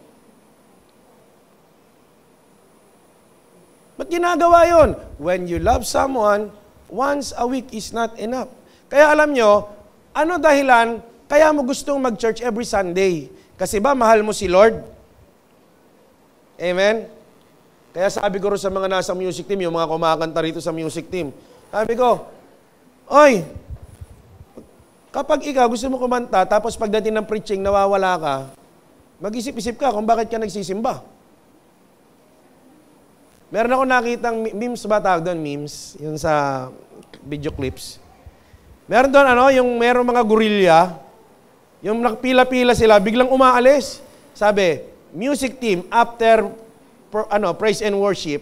Ba't ginagawa yon? When you love someone, once a week is not enough. Kaya alam nyo, ano dahilan, kaya mo gustong mag-church every Sunday? Kasi ba, mahal mo si Lord? Amen? Kaya sabi ko rin sa mga nasa music team, yung mga kumakanta rito sa music team, sabi ko, oy, kapag ikaw gusto mo kumanta, tapos pagdating ng preaching, nawawala ka, mag-isip-isip ka kung bakit ka nagsisimba. Meron ako nakitang memes ba tawag doon? Memes, yun sa video clips. Meron doon, yung meron mga gorilla, yung nakpila-pila sila, biglang umaalis. Sabi, music team, after praise and worship,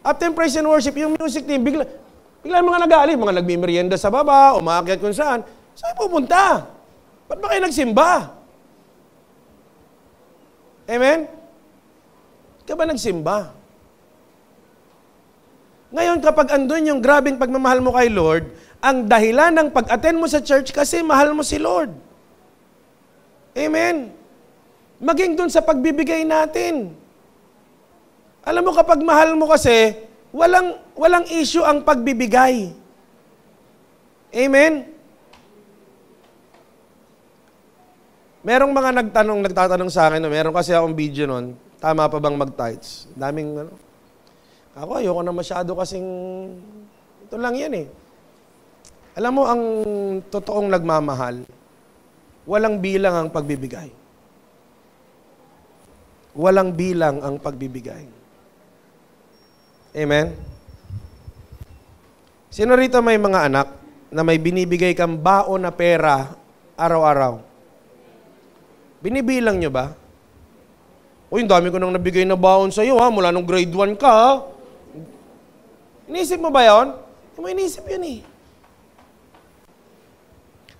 after praise and worship, yung music team, biglang mga nag-aalis, mga nagmimerienda sa baba, umaakyat kung saan. Saan pupunta? Ba't ba kayo nagsimba? Amen? Ka ba nagsimba? Ngayon, kapag andun yung grabing pagmamahal mo kay Lord, ang dahilan ng pag-attend mo sa church kasi mahal mo si Lord. Amen? Maging dun sa pagbibigay natin. Alam mo, kapag mahal mo kasi, walang issue ang pagbibigay. Amen? Merong mga nagtatanong sa akin, meron kasi akong video nun, tama pa bang mag-tithes? Daming, ako ayoko na masyado kasing, ito lang yan eh. Alam mo, ang totoong nagmamahal, walang bilang ang pagbibigay. Walang bilang ang pagbibigay. Amen? Sino rito may mga anak na may binibigay kang baon na pera araw-araw? Binibilang nyo ba? Uy, ang dami ko nang nabigay na baon sa'yo mula nung grade 1 ka Inisip mo ba yun? Hindi mo inisip yun eh.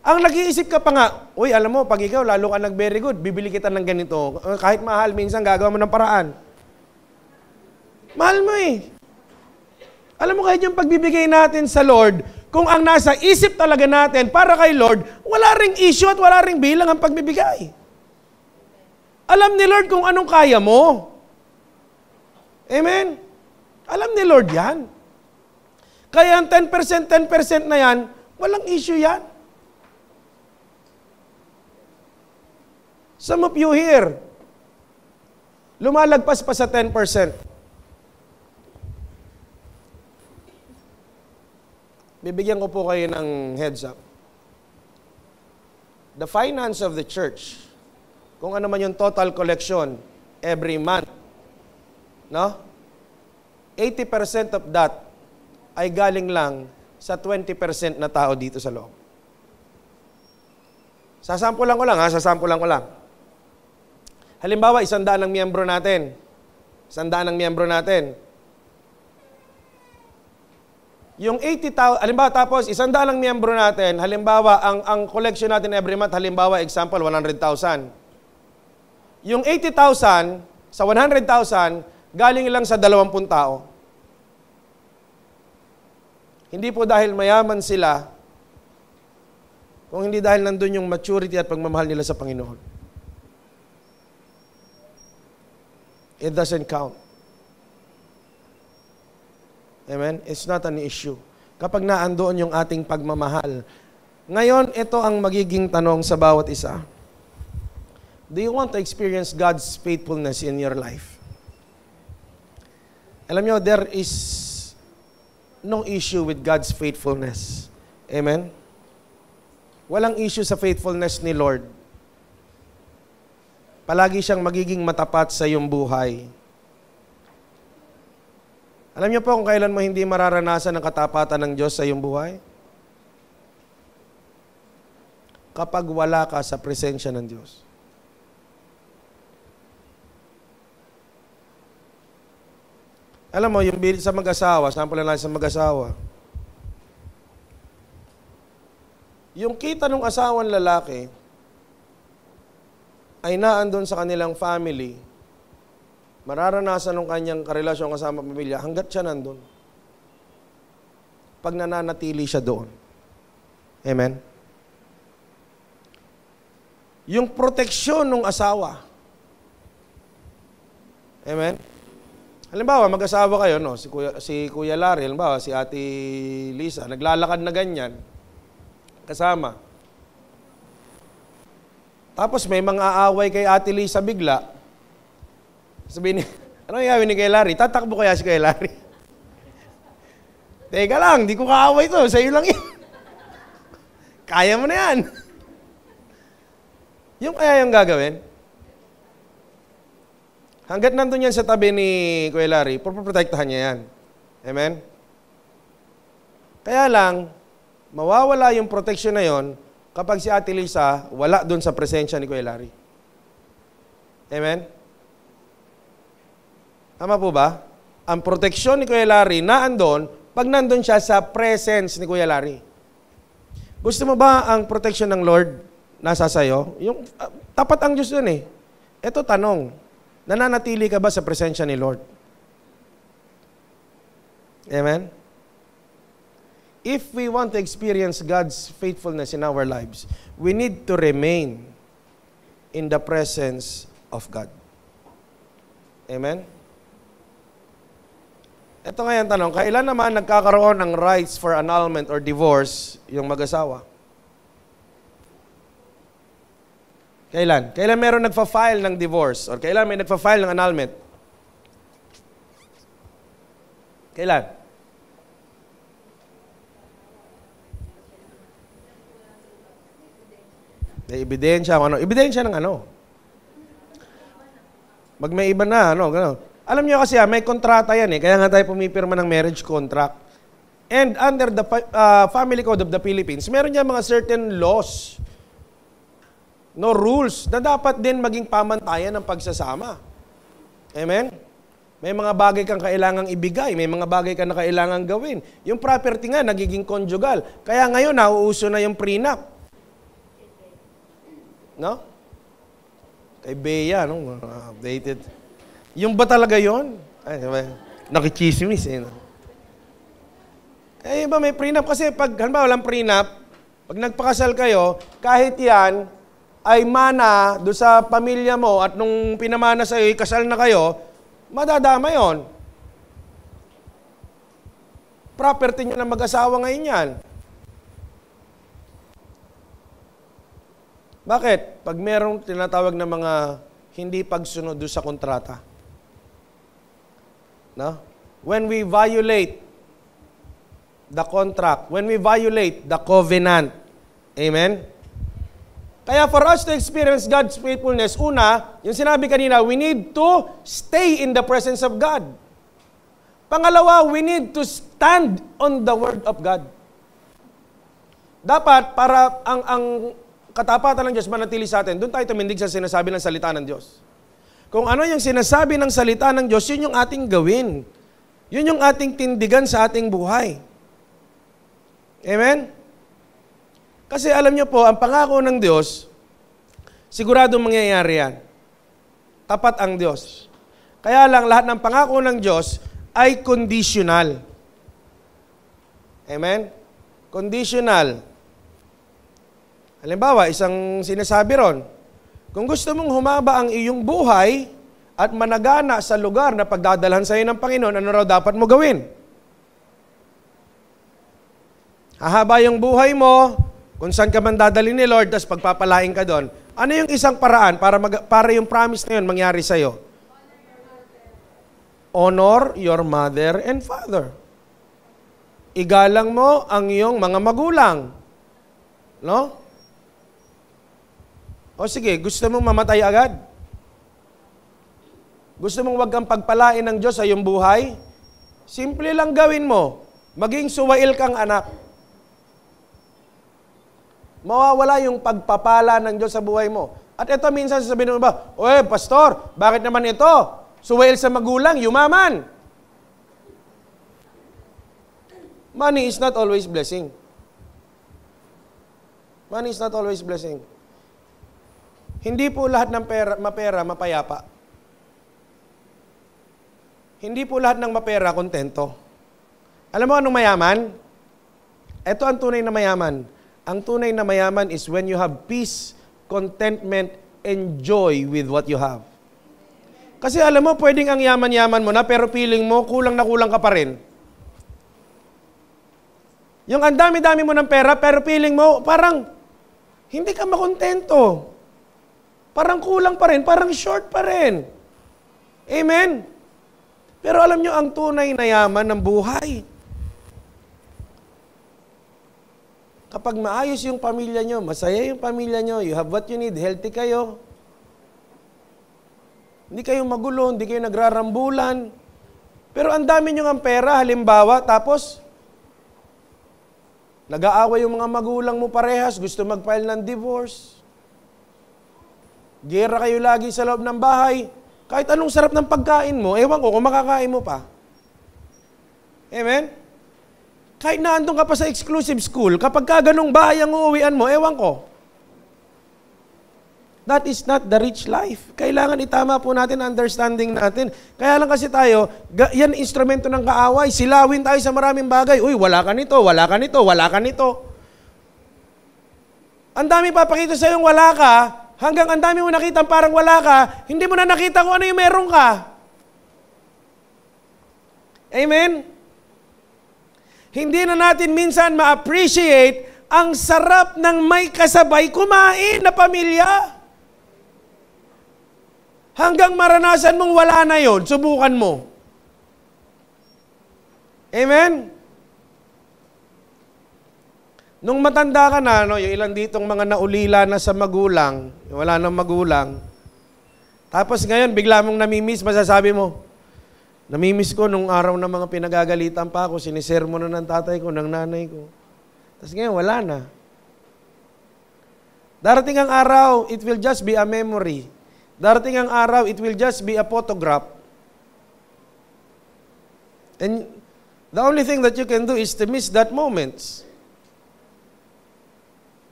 Ang nag-iisip ka pa nga, uy, alam mo, pag ikaw, lalo ka nag-very good, bibili kita ng ganito. Kahit mahal, minsan gagawa mo ng paraan. Mahal mo eh. Alam mo kahit yung pagbibigay natin sa Lord, kung ang nasa isip talaga natin para kay Lord, wala ring issue at wala ring bilang ang pagbibigay. Alam ni Lord kung anong kaya mo. Amen? Alam ni Lord yan. Kaya ang 10%, 10% na yan, walang issue yan. Some of you here, lumalagpas pa sa 10%. Bibigyan ko po kayo ng heads up. The finance of the church, kung ano man yung total collection every month, no? 80% of that ay galing lang sa 20% na tao dito sa loob. Sasampulan ko lang sasampulan ko lang. Halimbawa, 100 ang miyembro natin. 100 ang miyembro natin. Yung 80,000, halimbawa tapos 100 ang miyembro natin, halimbawa ang collection natin every month, halimbawa example 100,000. Yung 80,000 sa 100,000 galing lang sa 20 tao. Hindi po dahil mayaman sila, kung hindi dahil nandun yung maturity at pagmamahal nila sa Panginoon. It doesn't count. Amen? It's not an issue. Kapag naandoon yung ating pagmamahal. Ngayon, ito ang magiging tanong sa bawat isa. Do you want to experience God's faithfulness in your life? Alam nyo, there is no issue with God's faithfulness. Amen? Walang issue sa faithfulness ni Lord. Palagi siyang magiging matapat sa iyong buhay. Alam niyo po kung kailan mo hindi mararanasan ang katapatan ng Diyos sa iyong buhay? Kapag wala ka sa presensya ng Diyos. Alam mo, yung sa mag-asawa, sample lang sa mag-asawa, yung kita ng asawang lalaki ay naandun sa kanilang family, mararanasan ng kanyang karelasyon kasama pamilya hanggat siya nandun. Pag nananatili siya doon. Amen? Yung proteksyon ng asawa. Amen? Halimbawa, mag-asawa kayo, no? Si Kuya Larry, halimbawa, si Ate Lisa, naglalakad na ganyan, kasama. Tapos may mga aaway kay Ate Lisa bigla. Sabihin niya, ano yung gawin ni Kuya Larry? Tatakbo kaya si Kuya Larry? Teka lang, di ko kaaway to. Sa'yo lang yan. Kaya mo na yan. Yung kaya yung gagawin. Hanggat nandun yan sa tabi ni Kuya Larry, protektahan niya yan. Amen? Kaya lang, mawawala yung protection na yon kapag si Ate Lisa wala dun sa presensya ni Kuya Larry. Amen? Tama po ba? Ang proteksyon ni Kuya Larry na andon pag nandun siya sa presence ni Kuya Larry. Gusto mo ba ang protection ng Lord nasa sayo? Yung, tapat ang Diyos dun eh. Ito tanong. Nananatili ka ba sa presensya ni Lord? Amen? If we want to experience God's faithfulness in our lives, we need to remain in the presence of God. Amen? Ito nga yung tanong, kailan naman nagkakaroon ng rights for annulment or divorce yung mag-asawa? Kailan? Kailan meron nagfa-file ng divorce? Or kailan may nagfa-file ng annulment? Kailan? May ebidensya. Ano? Ebidensya ng ano? May iba na. Ano? Gano. Alam niyo kasi may kontrata yan eh. Kaya nga tayo pumipirma ng marriage contract. And under the Family Code of the Philippines, meron niya mga certain laws, no rules, na dapat din maging pamantayan ng pagsasama. Amen? May mga bagay kang kailangang ibigay, may mga bagay kang na kailangang gawin. Yung property nga, nagiging conjugal. Kaya ngayon, nauuso na yung prenup. No? Kay Bea, no? Updated. Yung ba talaga yun? Ay, nakichismis eh. No? Kaya iba may prenup kasi pag, halimbawa walang prenup, pag nagpakasal kayo, kahit yan, ay mana do sa pamilya mo at nung pinamana sa iyo, kasal na kayo, madadama yon. Property niyo na mag-asawa ngayon yan. Bakit? Pag merong tinatawag na mga hindi pagsunod do sa kontrata. No? When we violate the contract, when we violate the covenant, amen? Kaya for us to experience God's faithfulness, una, yung sinabi kanina, we need to stay in the presence of God. Pangalawa, we need to stand on the Word of God. Dapat, para ang katapatan ng Diyos manatili sa atin, doon tayo tumindig sa sinasabi ng salita ng Diyos. Kung ano yung sinasabi ng salita ng Diyos, yun yung ating gawin. Yun yung ating tindigan sa ating buhay. Amen? Kasi alam niyo po, ang pangako ng Diyos, sigurado mangyayari yan. Tapat ang Diyos. Kaya lang, lahat ng pangako ng Diyos ay conditional. Amen? Conditional. Halimbawa, isang sinasabi ron, kung gusto mong humaba ang iyong buhay at managana sa lugar na pagdadalhan sa iyo ng Panginoon, ano raw dapat mo gawin? Hahaba yung buhay mo, kung saan ka man dadalhin ni Lord, tapos pagpapalain ka doon, ano yung isang paraan para yung promise na yun mangyari sa'yo? Honor your mother and father. Igalang mo ang iyong mga magulang. No? O sige, gusto mong mamatay agad? Gusto mong wag kang pagpalain ng Diyos sa iyong buhay? Simple lang gawin mo. Maging suwail kang anak. Mawawala yung pagpapala ng Diyos sa buhay mo. At ito minsan sasabihin mo ba, oy, pastor, bakit naman ito? Suwail sa magulang, yumaman. Money is not always blessing. Money is not always blessing. Hindi po lahat ng mapera, mapayapa. Hindi po lahat ng mapera, kontento. Alam mo anong mayaman? Ito ang tunay na mayaman. Ang tunay na mayaman is when you have peace, contentment, and joy with what you have. Kasi alam mo, pwedeng ang yaman-yaman mo na, pero feeling mo, kulang na kulang ka pa rin. Yung ang dami-dami mo ng pera, pero feeling mo, parang hindi ka makontento. Parang kulang pa rin, parang short pa rin. Amen? Pero alam nyo, ang tunay na yaman ng buhay. Kapag maayos yung pamilya nyo, masaya yung pamilya nyo, you have what you need, healthy kayo. Hindi kayo magulo, hindi kayo nagrarambulan. Pero ang dami nyo ng pera, halimbawa, tapos nag-aaway yung mga magulang mo parehas, gusto mag-file ng divorce. Gera kayo lagi sa loob ng bahay. Kahit anong sarap ng pagkain mo, ewan ko kung makakain mo pa. Amen? Kahit naandun ka pa sa exclusive school, kapag ka ganong bahay ang uuwian mo, ewan ko. That is not the rich life. Kailangan itama po natin, understanding natin. Kaya lang kasi tayo, yan instrumento ng kaaway. Silawin tayo sa maraming bagay. Uy, wala ka nito, wala ka nito, wala ka nito. Ang dami papakita sa yung wala ka, hanggang ang dami mo nakita parang wala ka, hindi mo na nakita kung ano yung meron ka. Amen? Hindi na natin minsan ma-appreciate ang sarap ng may kasabay kumain na pamilya. Hanggang maranasan mong wala na yon, subukan mo. Amen? Nung matanda ka na, yung ilan ditong mga naulila na sa magulang, wala nang magulang, tapos ngayon, bigla mong namimiss, masasabi mo, namimiss ko nung araw na mga pinagagalitan pa ako, sinisermo na ng tatay ko, ng nanay ko. Tapos ngayon, wala na. Darating ang araw, it will just be a memory. Darating ang araw, it will just be a photograph. And the only thing that you can do is to miss that moment.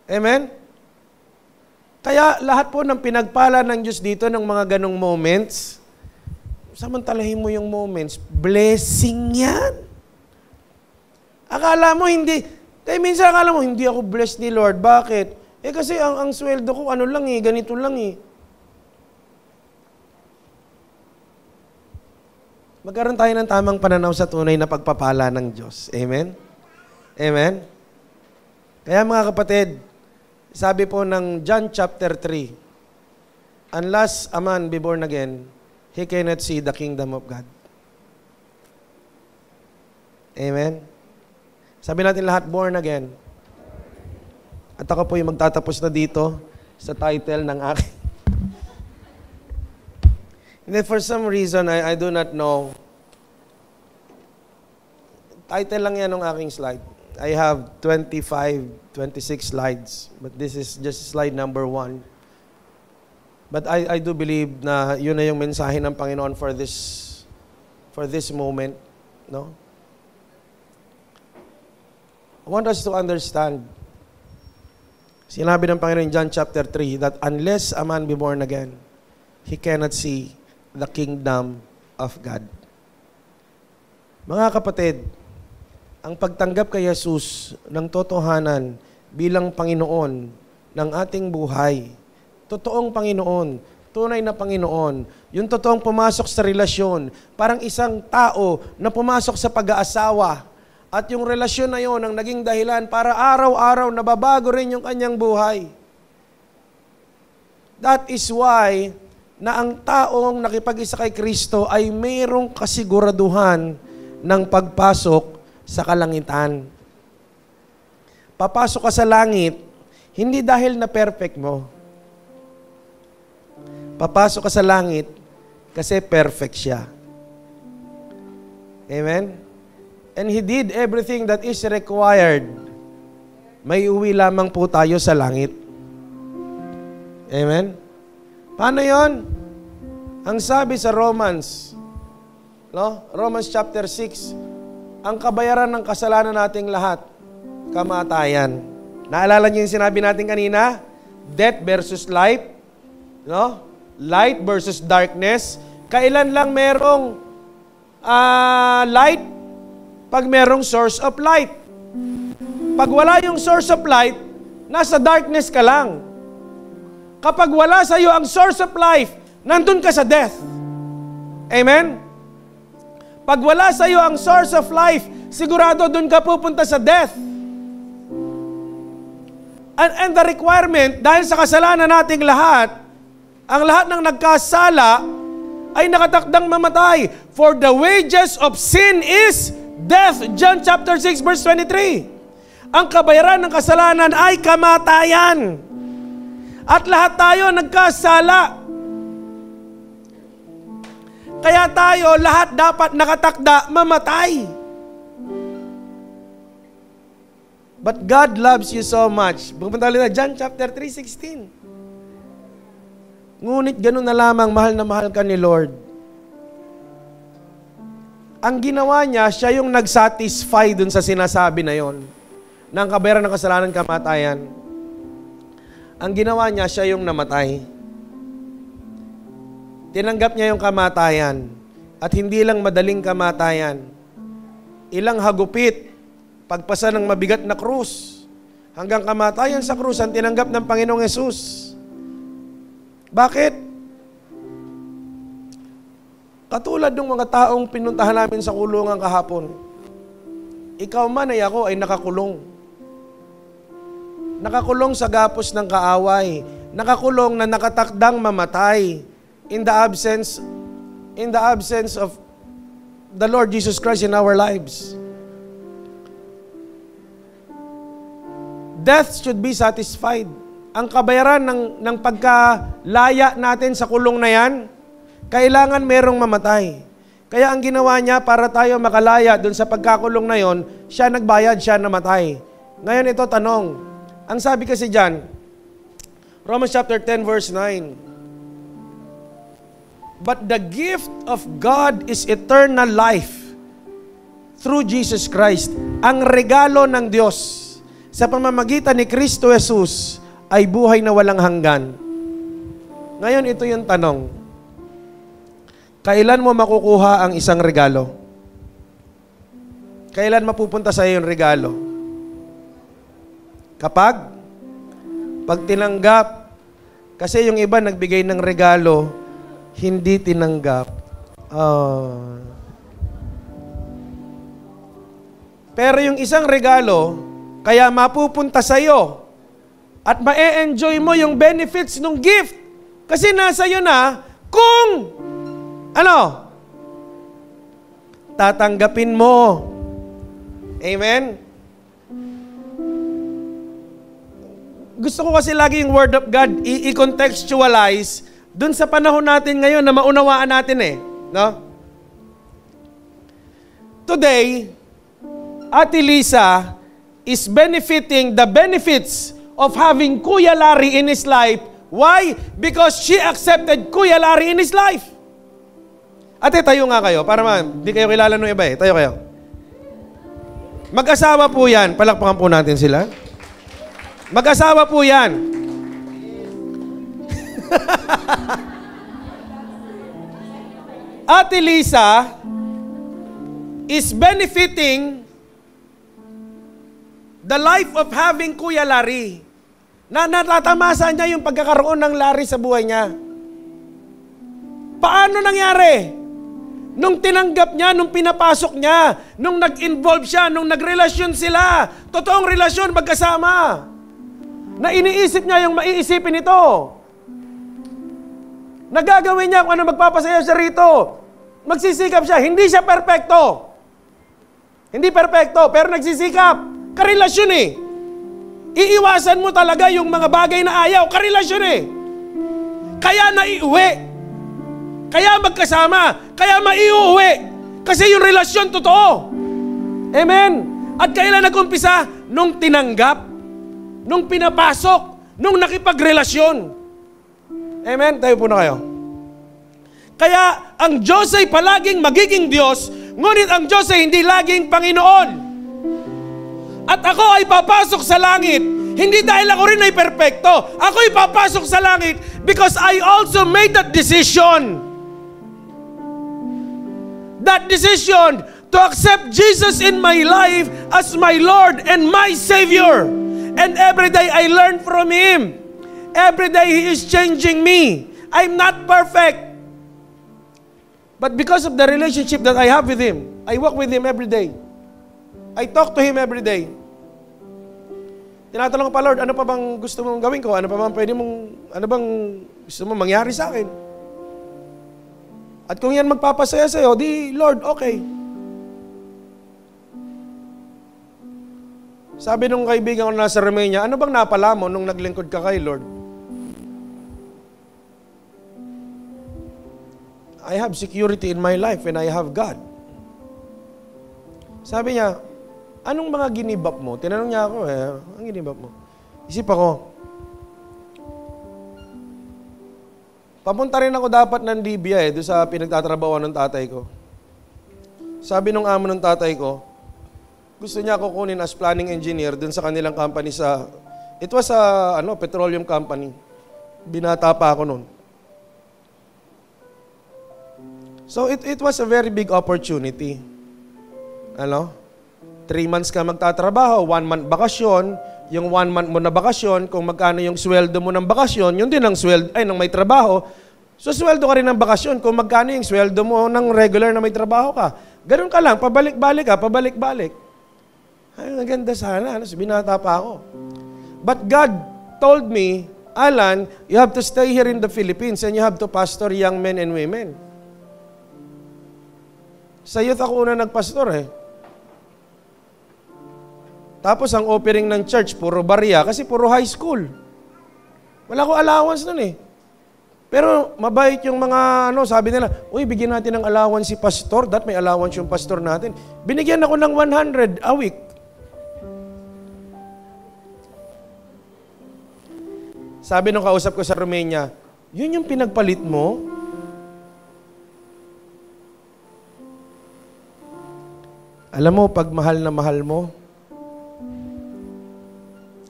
Amen? Kaya lahat po ng pinagpala ng Diyos dito ng mga ganong moments, samantalahin mo yung moments, blessing yan. Akala mo hindi, minsan akala mo, hindi ako blessed ni Lord. Bakit? Kasi ang sweldo ko, ano lang ganito lang Magkaroon tayo ng tamang pananaw sa tunay na pagpapala ng Diyos. Amen? Amen? Kaya mga kapatid, sabi po ng John chapter 3, unless a man be born again, he cannot see the kingdom of God. Amen? Sabi natin lahat, born again. At ako po yung magtatapos na dito sa title ng aking. And then for some reason, I do not know. Title lang yan ng aking slide. I have 26 slides. But this is just slide number 1. But I do believe na yun na yung mensahe ng Panginoon for this moment. No? I want us to understand. Sinabi ng Panginoon in John chapter 3 that unless a man be born again, he cannot see the kingdom of God. Mga kapatid, ang pagtanggap kay Jesus ng totohanan bilang Panginoon ng ating buhay, totoong Panginoon, tunay na Panginoon, yung totoong pumasok sa relasyon, parang isang tao na pumasok sa pag-aasawa, at yung relasyon na yon ang naging dahilan para araw-araw nababago rin yung kanyang buhay. That is why na ang taong nakipag-isa kay Kristo ay mayroong kasiguraduhan ng pagpasok sa kalangitan. Papasok ka sa langit, hindi dahil na perfect mo. Papasok ka sa langit kasi perfect siya. Amen? And He did everything that is required. May uwi lamang po tayo sa langit. Amen? Paano yon? Ang sabi sa Romans chapter 6, ang kabayaran ng kasalanan nating lahat, kamatayan. Naalala niyo yung sinabi natin kanina? Death versus life. No? Light versus darkness. Kailan lang merong light? Pag merong source of light. Pag wala yung source of light, nasa darkness ka lang. Kapag wala sa iyo ang source of life, nandun ka sa death. Amen? Pag wala sa iyo ang source of life, sigurado doon ka pupunta sa death. And the requirement, dahil sa kasalanan nating lahat, ang lahat ng nagkasala ay nakatakdang mamatay. For the wages of sin is death. John chapter 6 verse 23. Ang kabayaran ng kasalanan ay kamatayan. At lahat tayo nagkasala. Kaya tayo lahat dapat nakatakda mamatay. But God loves you so much. Pupunta ulit na John chapter 3:16. Ngunit ganun na lamang mahal na mahal ka ni Lord. Ang ginawa niya, siya yung nag-satisfy dun sa sinasabi na yon. Ng kabayaran ng kasalanan, kamatayan. Ang ginawa niya, siya yung namatay. Tinanggap niya yung kamatayan. At hindi lang madaling kamatayan. Ilang hagupit, pagpasa ng mabigat na krus, hanggang kamatayan sa krus ang tinanggap ng Panginoong Hesus. Bakit? Katulad ng mga taong pinuntahan namin sa kulungan kahapon. Ikaw man ay ako ay nakakulong. Nakakulong sa gapos ng kaaway. Nakakulong na nakatakdang mamatay in the absence of the Lord Jesus Christ in our lives. Death should be satisfied. Ang kabayaran ng pagkalaya natin sa kulong na yan, kailangan merong mamatay. Kaya ang ginawa niya para tayo makalaya dun sa pagkakulong na yon, siya nagbayad, siya namatay. Ngayon ito tanong, ang sabi kasi dyan, Romans chapter 10 verse 9, but the gift of God is eternal life through Jesus Christ. Ang regalo ng Diyos sa pamamagitan ni Kristo Jesus ay buhay na walang hanggan. Ngayon, ito yung tanong. Kailan mo makukuha ang isang regalo? Kailan mapupunta sa iyo yung regalo? Pag tinanggap, kasi yung iba nagbigay ng regalo, hindi tinanggap. Pero yung isang regalo, kaya mapupunta sa iyo at ma-enjoy mo yung benefits ng gift. Kasi nasa iyo na kung tatanggapin mo. Amen? Gusto ko kasi lagi yung Word of God i-contextualize dun sa panahon natin ngayon na maunawaan natin no? Today, Ate Lisa is benefiting the benefits of having Kuya Larry in his life. Why? Because she accepted Kuya Larry in his life. Ate, tayo nga kayo. Para di kayo kilala ng iba Tayo kayo. Mag-asawa po yan. Palakpakan po natin sila. Mag-asawa po yan. Ate Lisa is benefiting the life of having Kuya Larry. Na natatamasa niya yung pagkakaroon ng Larry sa buhay niya. Paano nangyari? Nung tinanggap niya, nung pinapasok niya, nung nag-involve siya, nung nagrelasyon sila, totoong relasyon magkasama, na iniisip niya yung maiisipin ito. Nagagawin niya kung ano magpapasaya siya rito. Magsisikap siya. Hindi siya perpekto. Hindi perpekto, pero nagsisikap. Karelasyon Iiwasan mo talaga yung mga bagay na ayaw. Karelasyon Kaya naiuwi. Kaya magkasama. Kaya maiuwi. Kasi yung relasyon totoo. Amen? At kailan nag-umpisa? Nung tinanggap. Nung pinapasok. Nung nakipagrelasyon. Amen? Tayo po na kayo. Kaya ang Diyos ay palaging magiging Diyos, ngunit ang Diyos ay hindi laging Panginoon. At ako ay papasok sa langit, hindi dahil ako rin ay perpekto. Ako ay papasok sa langit because I also made that decision. That decision to accept Jesus in my life as my Lord and my Savior. And every day I learn from Him. Every day He is changing me. I'm not perfect. But because of the relationship that I have with Him, I walk with Him every day. I talk to Him every day. Tinatanong ko pa, Lord, ano pa bang gusto mong gawin ko? Ano bang gusto mong mangyari sa akin? At kung yan magpapasaya sa'yo, di, Lord, okay. Sabi nung kaibigan ko nasa Romania, ano bang napala mo nung naglingkod ka kay Lord? I have security in my life and I have God. Sabi niya, anong mga ginibap mo? Tinanong niya ako, ang ginibap mo? Isip ako, papunta rin ako dapat ng Libya doon sa pinagtatrabahoan ng tatay ko. Sabi nung amo ng tatay ko, gusto niya ako kunin as planning engineer doon sa kanilang company it was a petroleum company. Binata pa ako noon. So it was a very big opportunity. 3 months ka magtatrabaho, 1 month bakasyon, yung 1 month mo na bakasyon, kung magkano yung sweldo mo ng bakasyon, yun din ang sweldo, ng may trabaho. So sweldo ka rin ng bakasyon, kung magkano yung sweldo mo ng regular na may trabaho ka. Ganun ka lang, pabalik-balik. Ay, maganda sana, binata pa ako. But God told me, Alan, you have to stay here in the Philippines and you have to pastor young men and women. Sa youth ako una nagpastor Tapos ang offering ng church, puro barya, kasi puro high school. Wala ko allowance nun Pero mabait yung mga, sabi nila, uy, bigyan natin ng allowance si pastor, may allowance yung pastor natin. Binigyan ako ng 100 a week. Sabi nung kausap ko sa Romania, yun yung pinagpalit mo? Alam mo, pag mahal na mahal mo,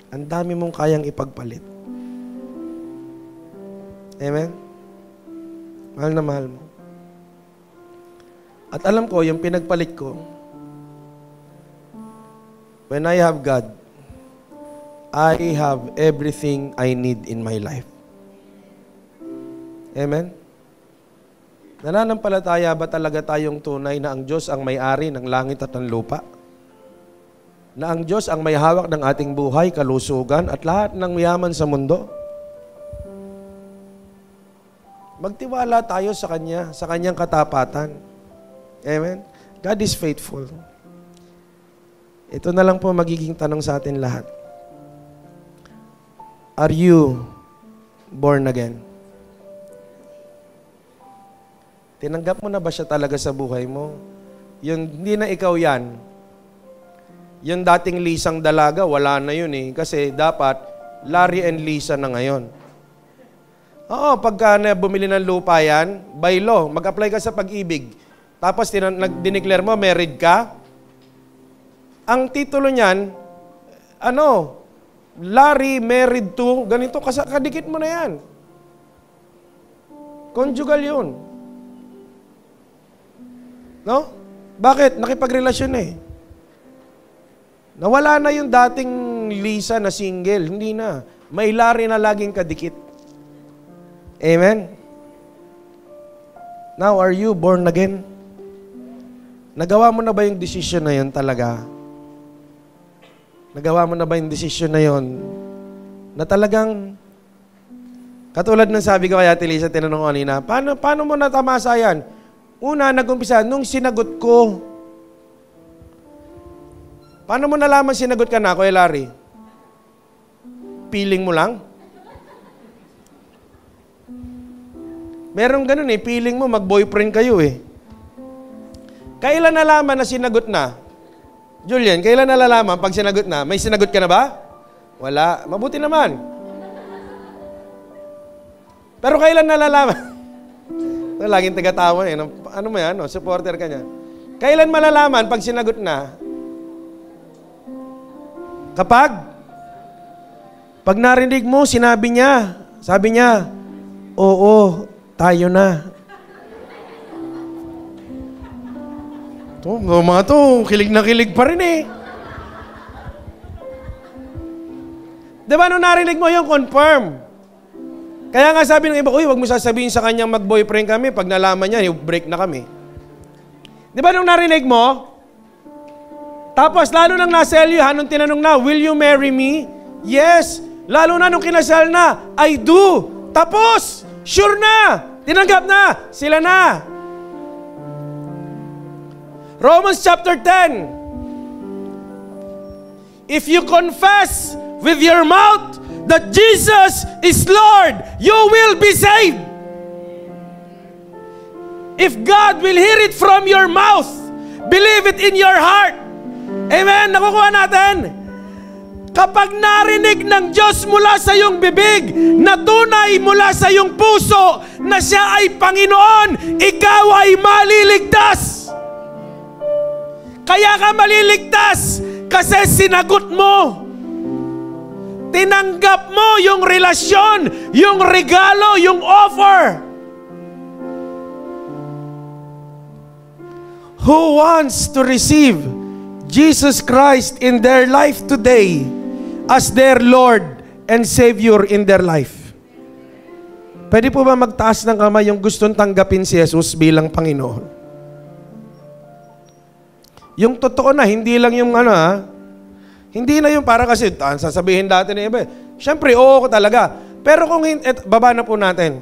ang dami mong kayang ipagpalit. Amen? Mahal na mahal mo. At alam ko, yung pinagpalit ko, when I have God, I have everything I need in my life. Amen? Nananampalataya ba talaga tayong tunay na ang Diyos ang may-ari ng langit at ng lupa? Na ang Diyos ang may hawak ng ating buhay, kalusugan, at lahat ng yaman sa mundo? Magtiwala tayo sa Kanya, sa Kanyang katapatan. Amen? God is faithful. Ito na lang po magiging tanong sa atin lahat. Are you born again? Tinanggap mo na ba siya talaga sa buhay mo? Hindi na ikaw yan. Yung dating Lisang dalaga, wala na yun Kasi dapat, Larry and Lisa na ngayon. Oo, pagka bumili ng lupa yan, by law, mag-apply ka sa Pag-ibig. Tapos dineclare mo, married ka. Ang titulo niyan, Larry married to, ganito, kadikit mo na yan. Conjugal yun. No? Bakit? Nakipagrelasyon Nawala na yung dating Lisa na single. Hindi na. May Larry na laging kadikit. Amen? Now, are you born again? Nagawa mo na ba yung decision na yun talaga? Nagawa mo na ba yung decision na yun? Na talagang, katulad ng sabi ko kay Ate Lisa, tinanong ko kanina, paano mo natamasa yan? Una, nag-umpisa, nung sinagot ko. Paano mo nalaman sinagot ka na, Kuya Larry? Feeling mo lang? Meron ganun feeling mo, mag-boyfriend kayo Kailan nalaman na sinagot na? Julian, kailan nalalaman pag sinagot na? May sinagot ka na ba? Wala. Mabuti naman. Pero kailan nalalaman? Laging taga-tawa Ano mo yan? Supporter ka niya. Kailan malalaman pag sinagot na? Pag narinig mo, sabi niya, oo, tayo na. Mga to, kilig na kilig pa rin Diba nung narinig mo yung confirm? Kaya nga sabi ng iba, uy, wag mo sasabihin sa kanyang mag-boyfriend kami. Pag nalaman niya, break na kami. Di ba nung narinig mo? Tapos lalo nang nasa Eliha, nung tinanong na, will you marry me? Yes. Lalo na nung kinasal na, I do. Tapos, sure na. Tinanggap na. Sila na. Romans chapter 10. If you confess with your mouth that Jesus is Lord, you will be saved. If God will hear it from your mouth, believe it in your heart. Amen? Nakukuha natin. Kapag narinig ng Diyos mula sa iyong bibig, na tunay mula sa iyong puso, na siya ay Panginoon, ikaw ay maliligtas. Kaya ka maliligtas kasi sinagot mo. Tinanggap mo yung relasyon, yung regalo, yung offer. Who wants to receive Jesus Christ in their life today as their Lord and Savior in their life? Pwede po ba magtaas ng kamay yung gustong tanggapin si Jesus bilang Panginoon? Yung totoo na, hindi lang yung hindi na yung para kasi sasabihin dati ng iba. Siyempre, oo ko talaga. Pero kung baba na po natin.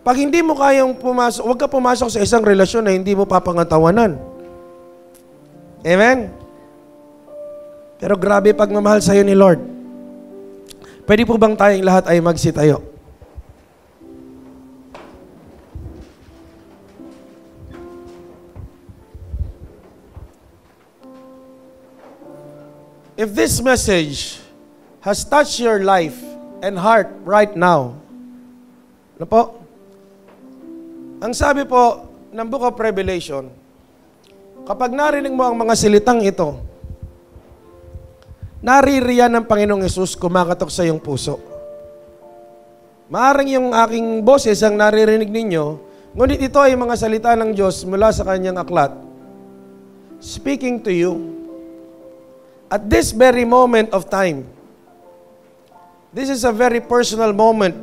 Pag hindi mo kayang pumasok, huwag ka pumasok sa isang relasyon na hindi mo papangatawanan. Amen? Pero grabe pagmamahal sa'yo ni Lord. Pwede po bang tayong lahat ay magsitayo? If this message has touched your life and heart right now, ano po? Ang sabi po ng Book of Revelation, kapag narinig mo ang mga silitang ito, naririyan ng Panginoong Hesus kumakatok sa iyong puso. Maaring yung aking boses ang naririnig ninyo, ngunit ito ay mga salita ng Diyos mula sa kanyang aklat, speaking to you. At this very moment of time, this is a very personal moment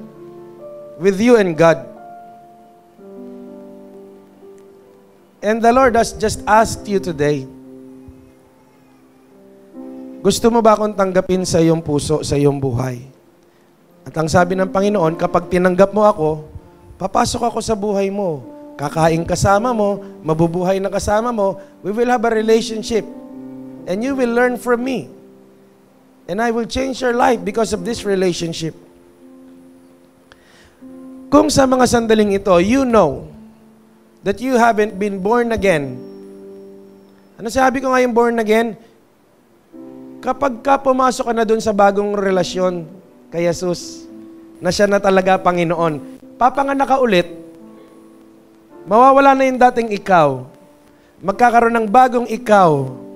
with you and God. And the Lord has just asked you today, gusto mo ba akong tanggapin sa iyong puso, sa iyong buhay? At ang sabi ng Panginoon, kapag tinanggap mo ako, papasok ako sa buhay mo. Kakain kasama mo, mabubuhay na kasama mo, we will have a relationship. And you will learn from me. And I will change your life because of this relationship. Kung sa mga sandaling ito, you know that you haven't been born again. Ano sabi ko ngayon born again? Kapag ka pumasok ka na dun sa bagong relasyon kay Jesus, na siya na talaga Panginoon, papanganak ka ulit, mawawala na yung dating ikaw, magkakaroon ng bagong ikaw,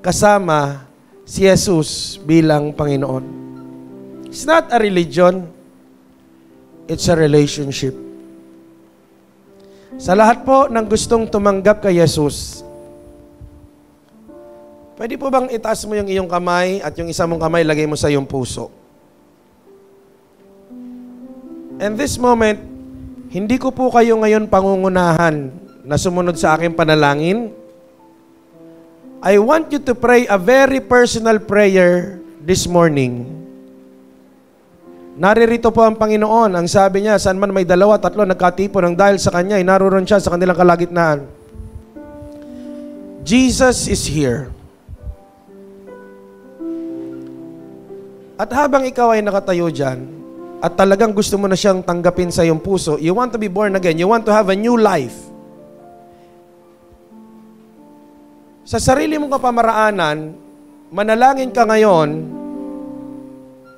kasama si Jesus bilang Panginoon. It's not a religion. It's a relationship. Sa lahat po ng gustong tumanggap kay Jesus, pwede po bang itaas mo yung iyong kamay at yung isa mong kamay lagay mo sa iyong puso? And this moment, hindi ko po kayo ngayon pangungunahan na sumunod sa aking panalangin. I want you to pray a very personal prayer this morning. Naririto po ang Panginoon. Ang sabi niya, saan man may 2, 3 nagkatipon ng dahil sa Kanya, naroon siya sa kanilang kalagitnaan. Jesus is here. At habang ikaw ay nakatayo dyan, at talagang gusto mo na siyang tanggapin sa iyong puso, you want to be born again, you want to have a new life. Sa sarili mong kapamaraanan, manalangin ka ngayon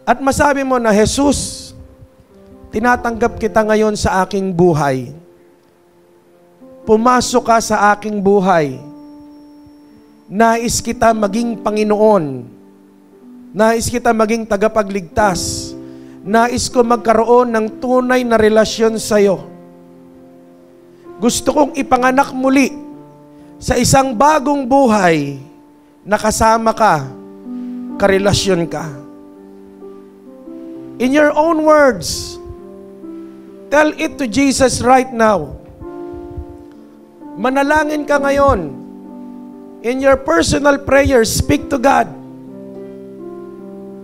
at masabi mo na, Jesus, tinatanggap kita ngayon sa aking buhay. Pumasok ka sa aking buhay. Nais kita maging Panginoon. Nais kita maging tagapagligtas. Nais ko magkaroon ng tunay na relasyon sa iyo. Gusto kong ipanganak muli sa isang bagong buhay na kasama ka, karelasyon ka. In your own words, Tell it to Jesus right now. Manalangin ka ngayon. In your personal prayer, speak to God.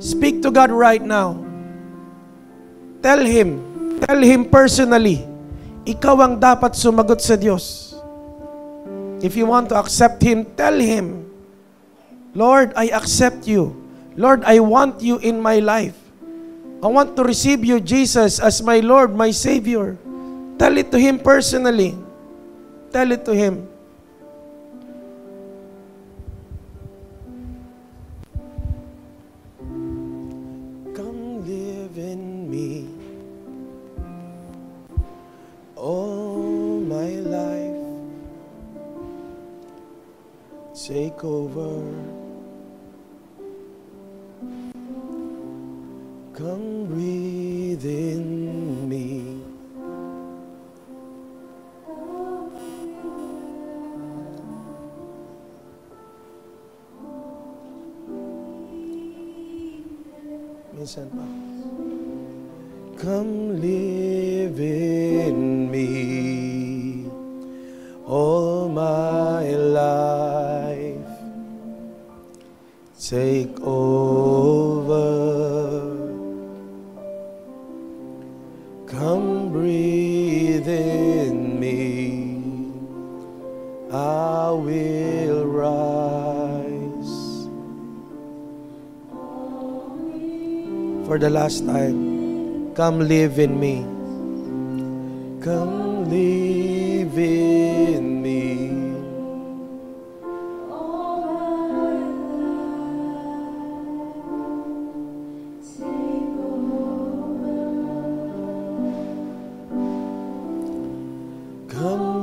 Speak to God right now. Tell Him personally, ikaw ang dapat sumagot sa Diyos. If you want to accept Him, tell Him, Lord, I accept you. Lord, I want you in my life. I want to receive you, Jesus, as my Lord, my Savior. Tell it to Him personally. Tell it to Him. Come live in me all my life. Take over. Come breathe in me. Minsan pa. Come live in me all my life. Take over. Come breathe in me, I will rise. For the last time, come live in me. Come live in me.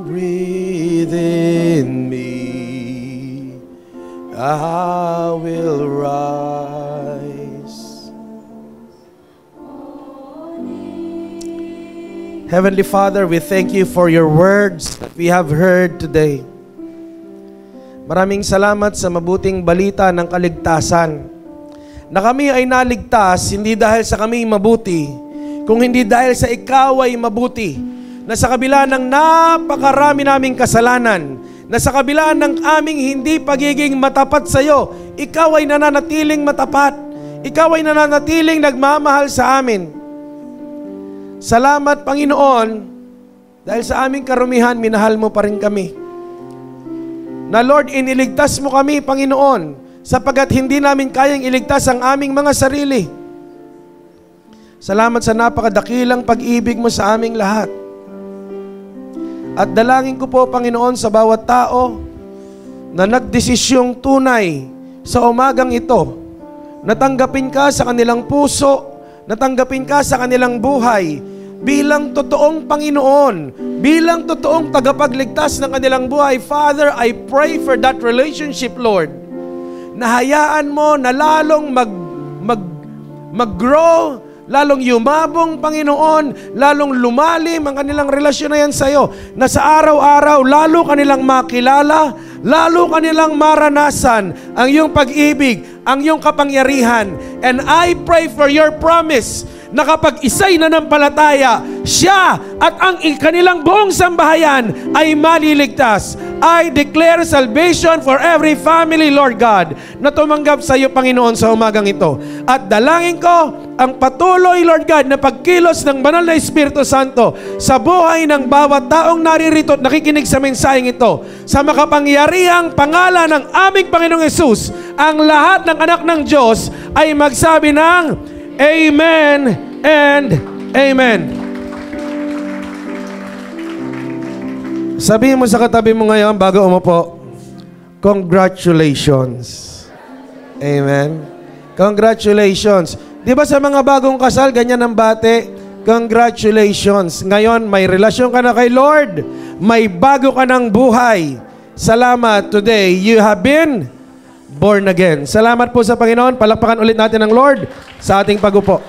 Breathe in me, I will rise. Heavenly Father, we thank you for your words that we have heard today. Maraming salamat sa mabuting balita ng kaligtasan. Na kami ay naligtas, hindi dahil sa kami mabuti, kung hindi dahil sa ikaw ay mabuti. Na sa kabila ng napakarami naming kasalanan, na sa kabila ng aming hindi pagiging matapat sa iyo, ikaw ay nananatiling matapat. Ikaw ay nananatiling nagmamahal sa amin. Salamat, Panginoon, dahil sa aming karumihan, minahal mo pa rin kami. Na Lord, iniligtas mo kami, Panginoon, sapagat hindi namin kayang iligtas ang aming mga sarili. Salamat sa napakadakilang pag-ibig mo sa aming lahat. At dalangin ko po, Panginoon, sa bawat tao na nagdesisyong tunay sa umagang ito, natanggapin ka sa kanilang puso, natanggapin ka sa kanilang buhay bilang totoong Panginoon, bilang totoong tagapagligtas ng kanilang buhay. Father, I pray for that relationship, Lord. Nahayaan mo na lalong mag-grow, lalong yumabong, Panginoon, lalong lumalim ang kanilang relasyon na yan sa iyo, na sa araw-araw, lalo kanilang makilala, lalo kanilang maranasan ang iyong pag-ibig, ang iyong kapangyarihan. And I pray for your promise na kapag isa'y nanampalataya, siya at ang kanilang buong sambahayan ay maliligtas. I declare salvation for every family, Lord God, na tumanggap sa iyo, Panginoon, sa umagang ito. At dalangin ko ang patuloy, Lord God, na pagkilos ng banal na Espiritu Santo sa buhay ng bawat taong naririto at nakikinig sa mensaheng ito. Sa makapangyarihang pangalan ng aming Panginoong Hesus, ang lahat ng anak ng Diyos ay magsabi ng Amen and Amen. Sabihin mo sa katabi mo ngayon bago umupo, congratulations. Amen. Congratulations. Di ba sa mga bagong kasal, ganyan ang bate? Congratulations. Ngayon, may relasyon ka na kay Lord. May bago ka ng buhay. Salamat. Today, you have been born again. Salamat po sa Panginoon. Palakpakan ulit natin ang Lord sa ating pagupo.